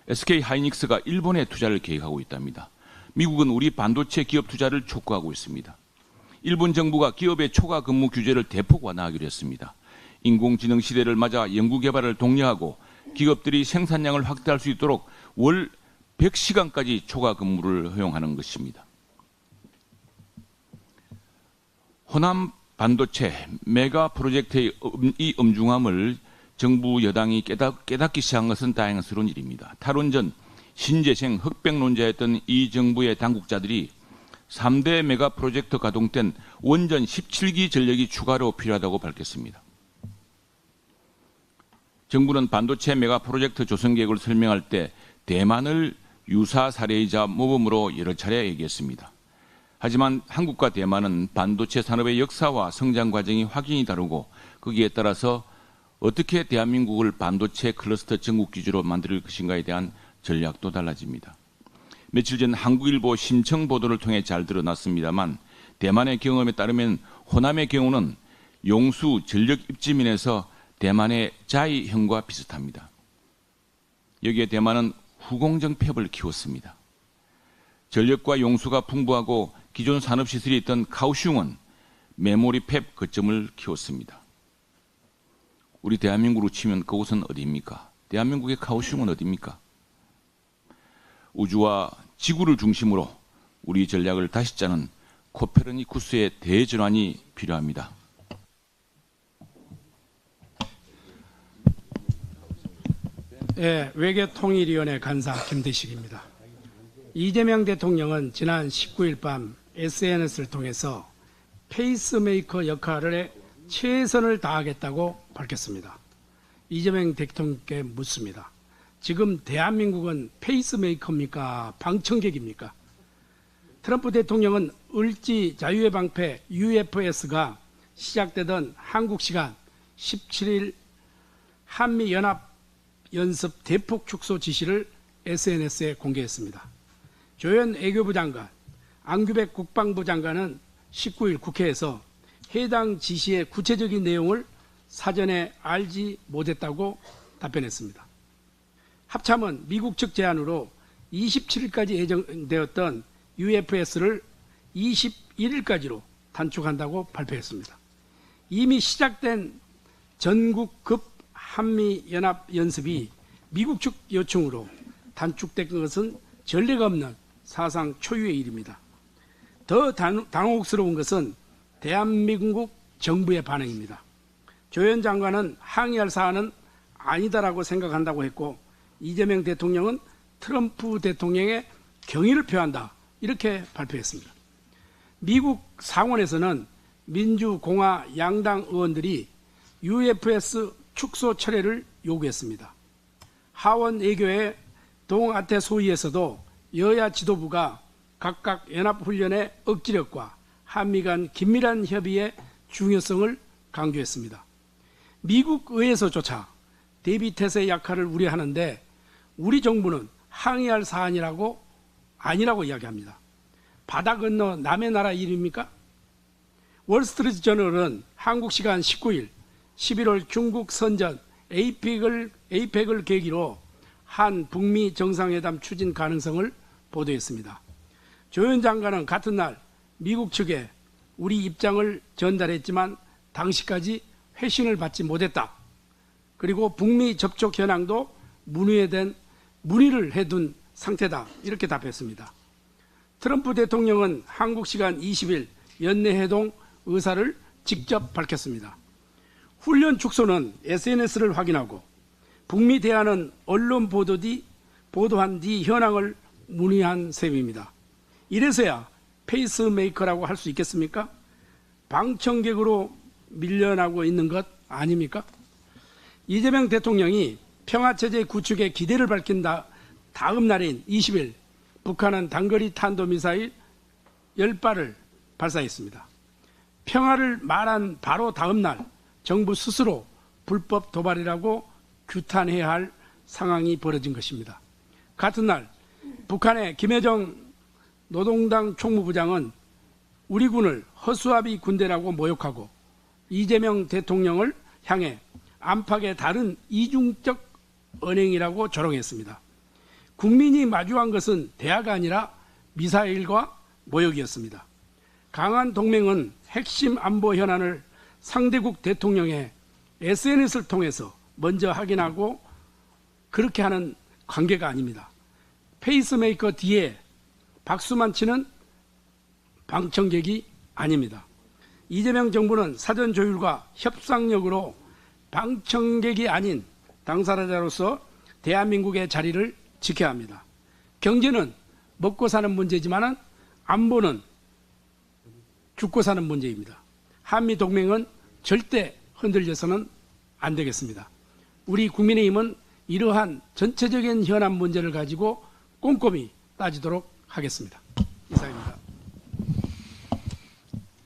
SK 하이닉스가 일본에 투자를 계획하고 있답니다. 미국은 우리 반도체 기업 투자를 촉구하고 있습니다. 일본 정부가 기업의 초과 근무 규제를 대폭 완화하기로 했습니다. 인공지능 시대를 맞아 연구개발을 독려하고 기업들이 생산량을 확대할 수 있도록 월 100시간까지 초과 근무를 허용하는 것입니다. 호남 반도체 메가 프로젝트의 이 엄중함을 정부 여당이 깨닫기 시작한 것은 다행스러운 일입니다. 탈원전, 신재생, 흑백론자였던 이 정부의 당국자들이 3대 메가 프로젝트 가동된 원전 17기 전력이 추가로 필요하다고 밝혔습니다. 정부는 반도체 메가 프로젝트 조성 계획을 설명할 때 대만을 유사 사례이자 모범으로 여러 차례 얘기했습니다. 하지만 한국과 대만은 반도체 산업의 역사와 성장 과정이 확연히 다르고 거기에 따라서 어떻게 대한민국을 반도체 클러스터 전국 기주로 만들 것인가에 대한 전략도 달라집니다. 며칠 전 한국일보 심청 보도를 통해 잘 드러났습니다만 대만의 경험에 따르면 호남의 경우는 용수 전력 입지민에서 대만의 자이형과 비슷합니다. 여기에 대만은 후공정 폐업을 키웠습니다. 전력과 용수가 풍부하고 기존 산업시설이 있던 카오슝은 메모리 폐업 거점을 키웠습니다. 우리 대한민국으로 치면 그곳은 어디입니까? 대한민국의 카오슝은 어디입니까? 우주와 지구를 중심으로 우리 전략을 다시 짜는 코페르니쿠스의 대전환이 필요합니다. 예, 외교통일위원회 간사 김대식입니다. 이재명 대통령은 지난 19일 밤 SNS를 통해서 페이스메이커 역할에 최선을 다하겠다고 밝혔습니다. 이재명 대통령께 묻습니다. 지금 대한민국은 페이스메이커입니까? 방청객입니까? 트럼프 대통령은 을지 자유의 방패 UFS가 시작되던 한국 시간 17일 한미연합연습 대폭 축소 지시를 SNS에 공개했습니다. 조현 외교부 장관, 안규백 국방부 장관은 19일 국회에서 해당 지시의 구체적인 내용을 사전에 알지 못했다고 답변했습니다. 합참은 미국 측 제안으로 27일까지 예정되었던 UFS를 21일까지로 단축한다고 발표했습니다. 이미 시작된 전국급 한미연합연습이 미국 측 요청으로 단축된 것은 전례가 없는 사상 초유의 일입니다. 더 당혹스러운 것은 대한민국 정부의 반응입니다. 조현 장관은 항의할 사안은 아니다라고 생각한다고 했고 이재명 대통령은 트럼프 대통령의 경의를 표한다 이렇게 발표했습니다. 미국 상원에서는 민주공화 양당 의원들이 UFS 축소 철회를 요구했습니다. 하원 외교회 동아태 소위에서도 여야 지도부가 각각 연합훈련의 억지력과 한미 간 긴밀한 협의의 중요성을 강조했습니다. 미국 의회에서조차 대비태세 약화를 우려하는데 우리 정부는 항의할 사안이라고 아니라고 이야기합니다. 바다 건너 남의 나라 일입니까? 월스트리트 저널은 한국 시간 19일 11월 중국 선전 에이펙을 계기로 한 북미 정상회담 추진 가능성을 보도했습니다. 조현 장관은 같은 날 미국 측에 우리 입장을 전달했지만 당시까지 회신을 받지 못했다. 그리고 북미 접촉 현황도 문의를 해둔 상태다. 이렇게 답했습니다. 트럼프 대통령은 한국 시간 20일 연내 해동 의사를 직접 밝혔습니다. 훈련 축소는 SNS를 확인하고 북미 대화는 언론 보도한 뒤 현황을 문의한 셈입니다. 이래서야 페이스메이커라고 할 수 있겠습니까? 방청객으로 밀려나고 있는 것 아닙니까? 이재명 대통령이 평화체제 구축에 기대를 밝힌 다음 날인 20일 북한은 단거리 탄도미사일 10발을 발사했습니다. 평화를 말한 바로 다음 날 정부 스스로 불법 도발이라고 규탄해야 할 상황이 벌어진 것입니다. 같은 날 북한의 김여정 노동당 총무부장은 우리 군을 허수아비 군대라고 모욕하고 이재명 대통령을 향해 안팎의 다른 이중적 언행이라고 조롱했습니다. 국민이 마주한 것은 대화가 아니라 미사일과 모욕이었습니다. 강한 동맹은 핵심 안보 현안을 상대국 대통령의 SNS를 통해서 먼저 확인하고 그렇게 하는 관계가 아닙니다. 페이스메이커 뒤에 박수만 치는 방청객이 아닙니다. 이재명 정부는 사전 조율과 협상력으로 방청객이 아닌 당사자로서 대한민국의 자리를 지켜야 합니다. 경제는 먹고 사는 문제지만 안보는 죽고 사는 문제입니다. 한미 동맹은 절대 흔들려서는 안 되겠습니다. 우리 국민의힘은 이러한 전체적인 현안 문제를 가지고 꼼꼼히 따지도록 하겠습니다. 이상입니다.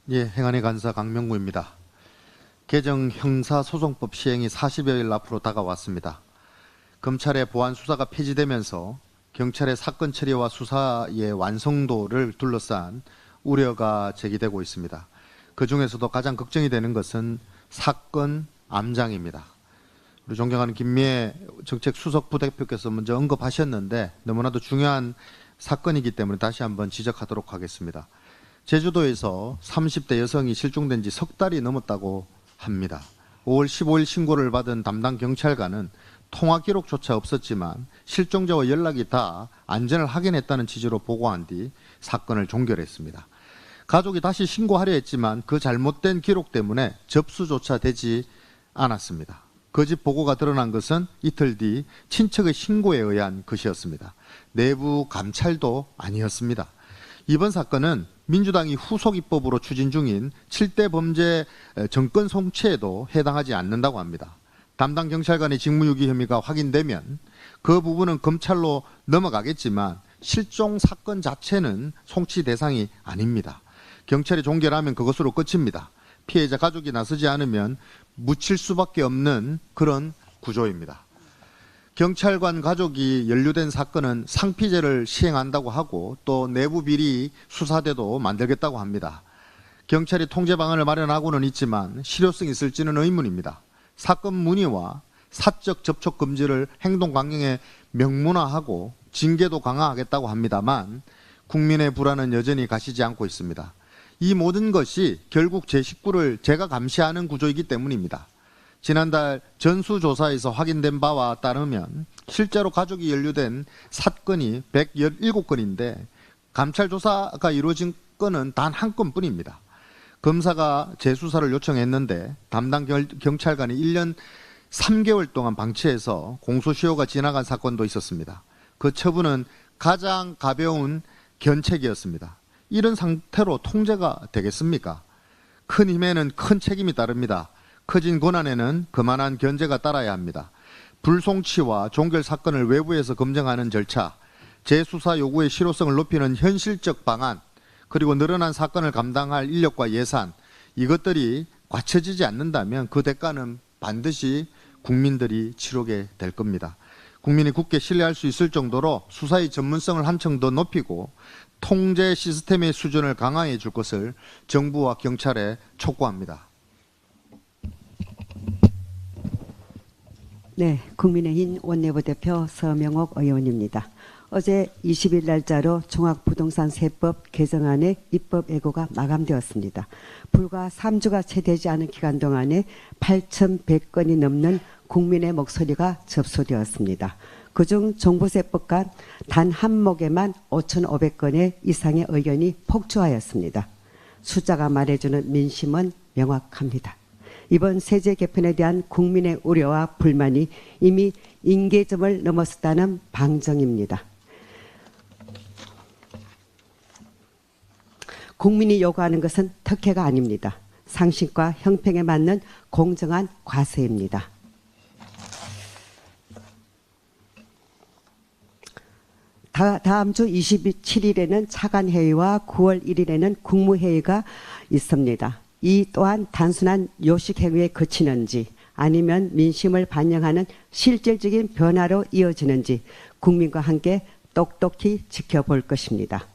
예, 행안위 간사 강명구입니다. 개정 형사소송법 시행이 40여일 앞으로 다가왔습니다. 검찰의 보안 수사가 폐지되면서 경찰의 사건 처리와 수사의 완성도를 둘러싼 우려가 제기되고 있습니다. 그 중에서도 가장 걱정이 되는 것은 사건 암장입니다. 우리 존경하는 김미애 정책수석 부대표께서 먼저 언급하셨는데 너무나도 중요한 사건이기 때문에 다시 한번 지적하도록 하겠습니다. 제주도에서 30대 여성이 실종된 지 석 달이 넘었다고 합니다. 5월 15일 신고를 받은 담당 경찰관은 통화 기록조차 없었지만 실종자와 연락이 다 안전을 확인했다는 취지로 보고한 뒤 사건을 종결했습니다. 가족이 다시 신고하려 했지만 그 잘못된 기록 때문에 접수조차 되지 않았습니다. 거짓 보고가 드러난 것은 이틀 뒤 친척의 신고에 의한 것이었습니다. 내부 감찰도 아니었습니다. 이번 사건은 민주당이 후속 입법으로 추진 중인 7대 범죄 정권 송치에도 해당하지 않는다고 합니다. 담당 경찰관의 직무유기 혐의가 확인되면 그 부분은 검찰로 넘어가겠지만 실종 사건 자체는 송치 대상이 아닙니다. 경찰이 종결하면 그것으로 끝입니다. 피해자 가족이 나서지 않으면 묻힐 수밖에 없는 그런 구조입니다. 경찰관 가족이 연루된 사건은 상피제를 시행한다고 하고 또 내부 비리 수사대도 만들겠다고 합니다. 경찰이 통제 방안을 마련하고는 있지만 실효성이 있을지는 의문입니다. 사건 문의와 사적 접촉 금지를 행동 강령에 명문화하고 징계도 강화하겠다고 합니다만 국민의 불안은 여전히 가시지 않고 있습니다. 이 모든 것이 결국 제 식구를 제가 감시하는 구조이기 때문입니다. 지난달 전수조사에서 확인된 바와 따르면 실제로 가족이 연루된 사건이 117건인데 감찰 조사가 이루어진 건은 단 한 건뿐입니다. 검사가 재수사를 요청했는데 담당 경찰관이 1년 3개월 동안 방치해서 공소시효가 지나간 사건도 있었습니다. 그 처분은 가장 가벼운 견책이었습니다. 이런 상태로 통제가 되겠습니까? 큰 힘에는 큰 책임이 따릅니다. 커진 권한에는 그만한 견제가 따라야 합니다. 불송치와 종결 사건을 외부에서 검증하는 절차, 재수사 요구의 실효성을 높이는 현실적 방안, 그리고 늘어난 사건을 감당할 인력과 예산, 이것들이 갖춰지지 않는다면 그 대가는 반드시 국민들이 치르게 될 겁니다. 국민이 굳게 신뢰할 수 있을 정도로 수사의 전문성을 한층 더 높이고 통제 시스템의 수준을 강화해 줄 것을 정부와 경찰에 촉구합니다. 네, 국민의힘 원내부대표 서명옥 의원입니다. 어제 20일 날짜로 종합부동산세법 개정안의 입법 예고가 마감되었습니다. 불과 3주가 채 되지 않은 기간 동안에 8,100건이 넘는 국민의 목소리가 접수되었습니다. 그중 종부세법과 단 한 목에만 5,500건의 이상의 의견이 폭주하였습니다. 숫자가 말해주는 민심은 명확합니다. 이번 세제 개편에 대한 국민의 우려와 불만이 이미 임계점을 넘었다는 방증입니다. 국민이 요구하는 것은 특혜가 아닙니다. 상식과 형평에 맞는 공정한 과세입니다. 다음 주 27일에는 차관회의와 9월 1일에는 국무회의가 있습니다. 이 또한 단순한 요식행위에 그치는지 아니면 민심을 반영하는 실질적인 변화로 이어지는지 국민과 함께 똑똑히 지켜볼 것입니다.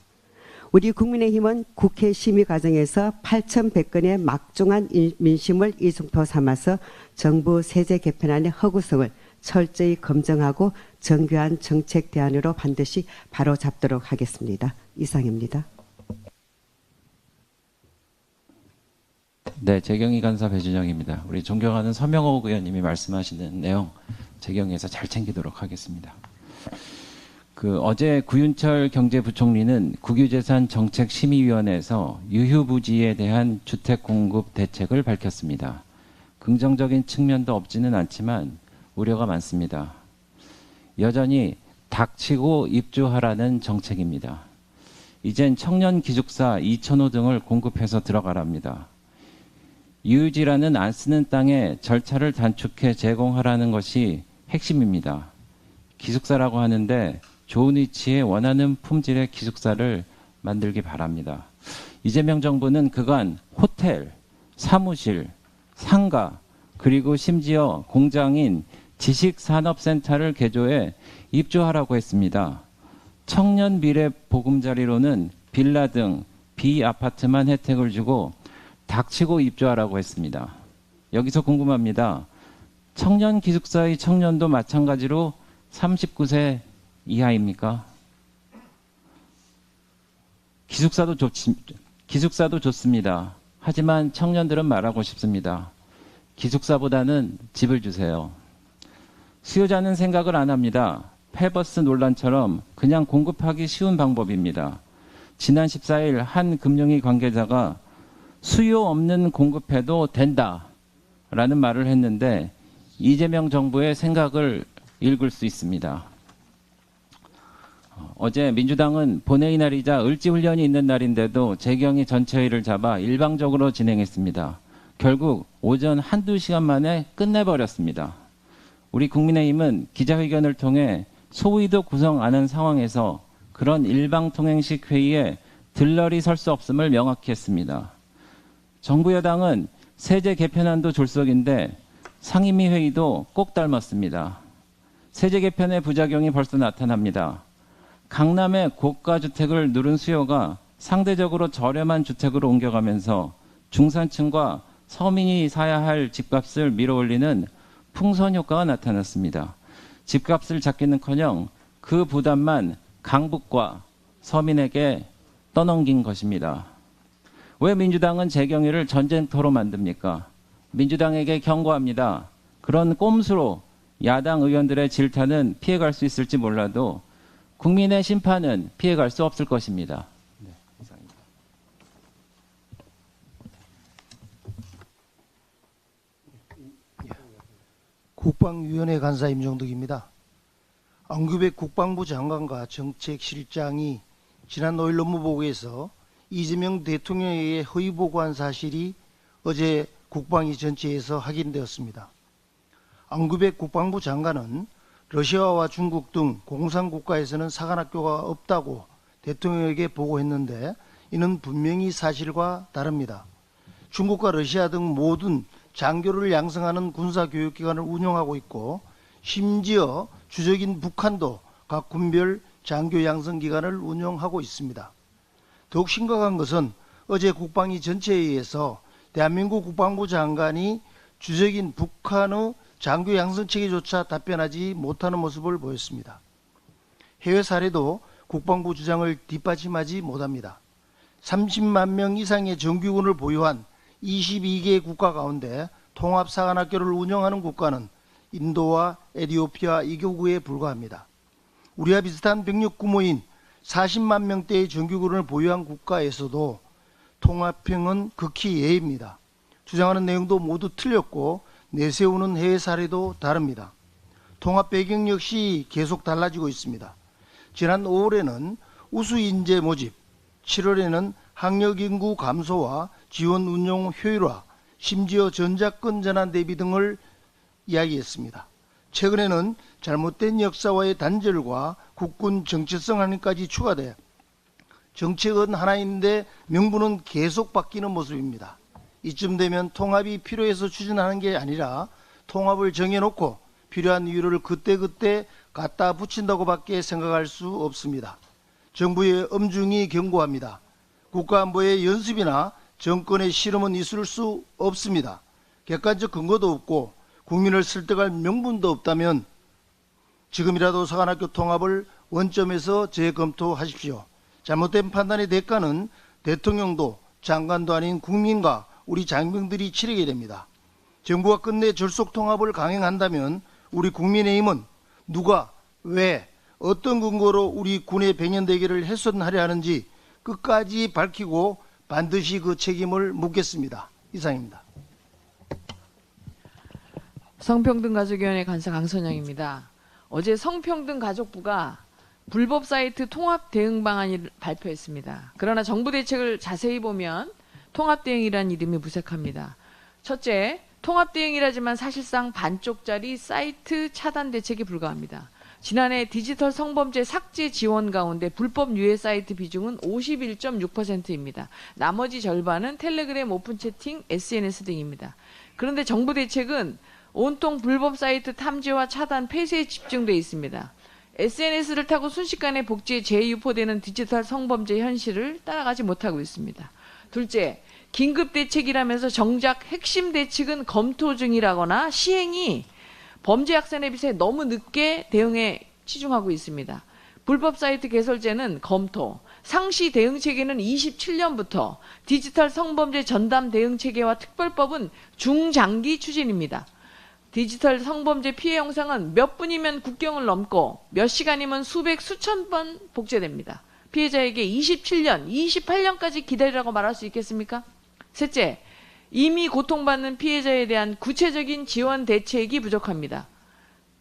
우리 국민의힘은 국회 심의 과정에서 8,100건의 막중한 민심을 이중표 삼아서 정부 세제 개편안의 허구성을 철저히 검증하고 정교한 정책 대안으로 반드시 바로잡도록 하겠습니다. 이상입니다. 네, 재경이 간사 배준영입니다. 우리 존경하는 서명옥 의원님이 말씀하시는 내용 재경에서 잘 챙기도록 하겠습니다. 어제 구윤철 경제부총리는 국유재산정책심의위원회에서 유휴부지에 대한 주택 공급 대책을 밝혔습니다. 긍정적인 측면도 없지는 않지만 우려가 많습니다. 여전히 닥치고 입주하라는 정책입니다. 이젠 청년 기숙사 2,000호 등을 공급해서 들어가랍니다. 유유지라는 안 쓰는 땅에 절차를 단축해 제공하라는 것이 핵심입니다. 기숙사라고 하는데 좋은 위치에 원하는 품질의 기숙사를 만들기 바랍니다. 이재명 정부는 그간 호텔, 사무실, 상가, 그리고 심지어 공장인 지식산업센터를 개조해 입주하라고 했습니다. 청년 미래 보금자리로는 빌라 등 비아파트만 혜택을 주고 닥치고 입주하라고 했습니다. 여기서 궁금합니다. 청년 기숙사의 청년도 마찬가지로 39세 이하입니까? 기숙사도 좋습니다. 하지만 청년들은 말하고 싶습니다. 기숙사보다는 집을 주세요. 수요자는 생각을 안 합니다. 펠버스 논란처럼 그냥 공급하기 쉬운 방법입니다. 지난 14일 한 금융위 관계자가 수요 없는 공급해도 된다라는 말을 했는데 이재명 정부의 생각을 읽을 수 있습니다. 어제 민주당은 본회의 날이자 을지훈련이 있는 날인데도 재경이 전체회의를 잡아 일방적으로 진행했습니다. 결국 오전 한두 시간 만에 끝내버렸습니다. 우리 국민의힘은 기자회견을 통해 소위도 구성 안 한 상황에서 그런 일방통행식 회의에 들러리 설 수 없음을 명확히 했습니다. 정부 여당은 세제 개편안도 졸속인데 상임위 회의도 꼭 닮았습니다. 세제 개편의 부작용이 벌써 나타납니다. 강남의 고가주택을 누른 수요가 상대적으로 저렴한 주택으로 옮겨가면서 중산층과 서민이 사야 할 집값을 밀어올리는 풍선 효과가 나타났습니다. 집값을 잡기는커녕 그 부담만 강북과 서민에게 떠넘긴 것입니다. 왜 민주당은 재경위를 전쟁터로 만듭니까? 민주당에게 경고합니다. 그런 꼼수로 야당 의원들의 질타는 피해갈 수 있을지 몰라도 국민의 심판은 피해갈 수 없을 것입니다. 네, 이상입니다. 국방위원회 간사 임종덕입니다. 안규백 국방부 장관과 정책실장이 지난 5일 업무보고에서 이재명 대통령에 의해 허위보고한 사실이 어제 국방위 전체에서 확인되었습니다. 안규백 국방부 장관은 러시아와 중국 등 공산국가에서는 사관학교가 없다고 대통령에게 보고했는데 이는 분명히 사실과 다릅니다. 중국과 러시아 등 모든 장교를 양성하는 군사교육기관을 운영하고 있고 심지어 주적인 북한도 각 군별 장교 양성기관을 운영하고 있습니다. 더욱 심각한 것은 어제 국방위 전체회의에서 대한민국 국방부 장관이 주적인 북한의 장교 양성체계조차 답변하지 못하는 모습을 보였습니다. 해외 사례도 국방부 주장을 뒷받침하지 못합니다. 30만 명 이상의 정규군을 보유한 22개 국가 가운데 통합사관학교를 운영하는 국가는 인도와 에티오피아 2개국에 불과합니다. 우리와 비슷한 병력 규모인 40만 명대의 정규군을 보유한 국가에서도 통합형은 극히 예입니다. 주장하는 내용도 모두 틀렸고 내세우는 해외 사례도 다릅니다. 통합 배경 역시 계속 달라지고 있습니다. 지난 5월에는 우수 인재 모집, 7월에는 학력 인구 감소와 지원 운용 효율화, 심지어 전작권 전환 대비 등을 이야기했습니다. 최근에는 잘못된 역사와의 단절과 국군 정체성 한까지 추가돼 정책은 하나인데 명분은 계속 바뀌는 모습입니다. 이쯤 되면 통합이 필요해서 추진하는 게 아니라 통합을 정해놓고 필요한 이유를 그때그때 갖다 붙인다고밖에 생각할 수 없습니다. 정부에 엄중히 경고합니다. 국가안보의 연습이나 정권의 실험은 있을 수 없습니다. 객관적 근거도 없고 국민을 설득할 명분도 없다면 지금이라도 사관학교 통합을 원점에서 재검토하십시오. 잘못된 판단의 대가는 대통령도 장관도 아닌 국민과 우리 장병들이 치르게 됩니다. 정부가 끝내 졸속 통합을 강행한다면 우리 국민의힘은 누가, 왜, 어떤 근거로 우리 군의 백년대계를 훼손하려 하는지 끝까지 밝히고 반드시 그 책임을 묻겠습니다. 이상입니다. 성평등가족위원회 간사 강선영입니다. 어제 성평등가족부가 불법 사이트 통합 대응 방안을 발표했습니다. 그러나 정부 대책을 자세히 보면 통합 대응이라는 이름이 무색합니다. 첫째, 통합 대응이라지만 사실상 반쪽짜리 사이트 차단 대책에 불과합니다. 지난해 디지털 성범죄 삭제 지원 가운데 불법 유해 사이트 비중은 51.6%입니다. 나머지 절반은 텔레그램 오픈 채팅, SNS 등입니다. 그런데 정부 대책은 온통 불법 사이트 탐지와 차단, 폐쇄에 집중되어 있습니다. SNS를 타고 순식간에 복지에 재유포되는 디지털 성범죄 현실을 따라가지 못하고 있습니다. 둘째, 긴급 대책이라면서 정작 핵심 대책은 검토 중이라거나 시행이 범죄 확산에 비해 너무 늦게 대응에 치중하고 있습니다. 불법 사이트 개설제는 검토, 상시 대응체계는 27년부터, 디지털 성범죄 전담 대응체계와 특별법은 중장기 추진입니다. 디지털 성범죄 피해 영상은 몇 분이면 국경을 넘고 몇 시간이면 수백, 수천 번 복제됩니다. 피해자에게 27년, 28년까지 기다리라고 말할 수 있겠습니까? 셋째, 이미 고통받는 피해자에 대한 구체적인 지원 대책이 부족합니다.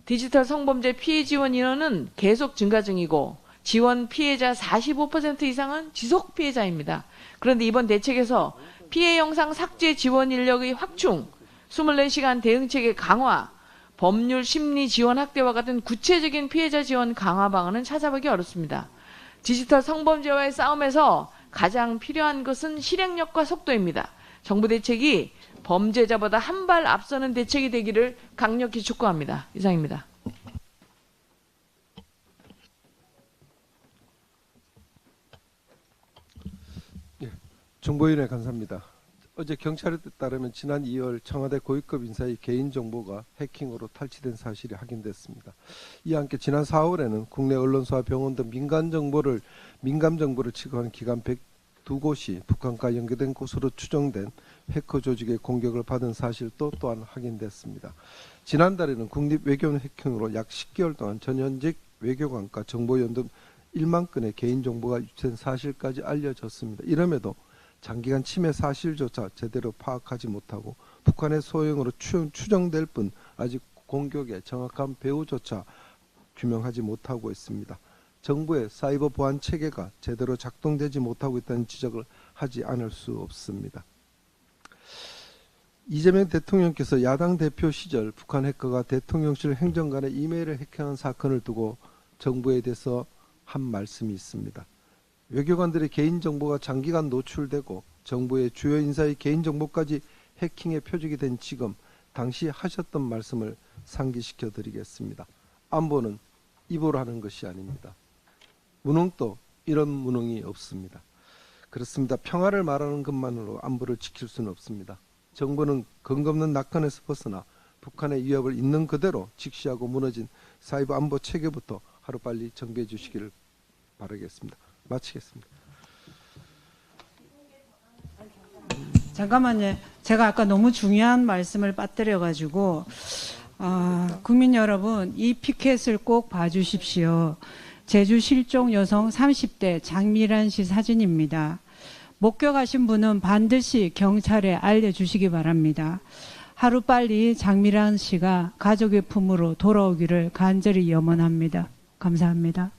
디지털 성범죄 피해 지원 인원은 계속 증가 중이고 지원 피해자 45% 이상은 지속 피해자입니다. 그런데 이번 대책에서 피해 영상 삭제 지원 인력의 확충, 24시간 대응체계 강화, 법률 심리 지원 확대와 같은 구체적인 피해자 지원 강화 방안은 찾아보기 어렵습니다. 디지털 성범죄와의 싸움에서 가장 필요한 것은 실행력과 속도입니다. 정부 대책이 범죄자보다 한 발 앞서는 대책이 되기를 강력히 촉구합니다. 이상입니다. 정보위원회 감사합니다. 어제 경찰에 따르면 지난 2월 청와대 고위급 인사의 개인정보가 해킹으로 탈취된 사실이 확인됐습니다. 이와 함께 지난 4월에는 국내 언론사와 병원 등 민감정보를 취급하는 기관 102곳이 북한과 연계된 곳으로 추정된 해커 조직의 공격을 받은 사실도 또한 확인됐습니다. 지난달에는 국립외교원 해킹으로 약 10개월 동안 전현직 외교관과 정보위원 등 1만 건의 개인정보가 유출된 사실까지 알려졌습니다. 이럼에도 장기간 침해 사실조차 제대로 파악하지 못하고 북한의 소형으로 추정될 뿐 아직 공격의 정확한 배후조차 규명하지 못하고 있습니다. 정부의 사이버 보안 체계가 제대로 작동되지 못하고 있다는 지적을 하지 않을 수 없습니다. 이재명 대통령께서 야당 대표 시절 북한 해커가 대통령실 행정관의 이메일을 해킹한 사건을 두고 정부에 대해서 한 말씀이 있습니다. 외교관들의 개인정보가 장기간 노출되고 정부의 주요 인사의 개인정보까지 해킹의 표적이 된 지금 당시 하셨던 말씀을 상기시켜 드리겠습니다. 안보는 입으로 하는 것이 아닙니다. 무능도 이런 무능이 없습니다. 그렇습니다. 평화를 말하는 것만으로 안보를 지킬 수는 없습니다. 정부는 근거 없는 낙관에서 벗어나 북한의 위협을 있는 그대로 직시하고 무너진 사이버 안보 체계부터 하루빨리 정비해 주시기를 바라겠습니다. 마치겠습니다. 잠깐만요. 제가 아까 너무 중요한 말씀을 빠뜨려가지고 국민 여러분 이 피켓을 꼭 봐주십시오. 제주 실종 여성 30대 장미란 씨 사진입니다. 목격하신 분은 반드시 경찰에 알려주시기 바랍니다. 하루빨리 장미란 씨가 가족의 품으로 돌아오기를 간절히 염원합니다. 감사합니다.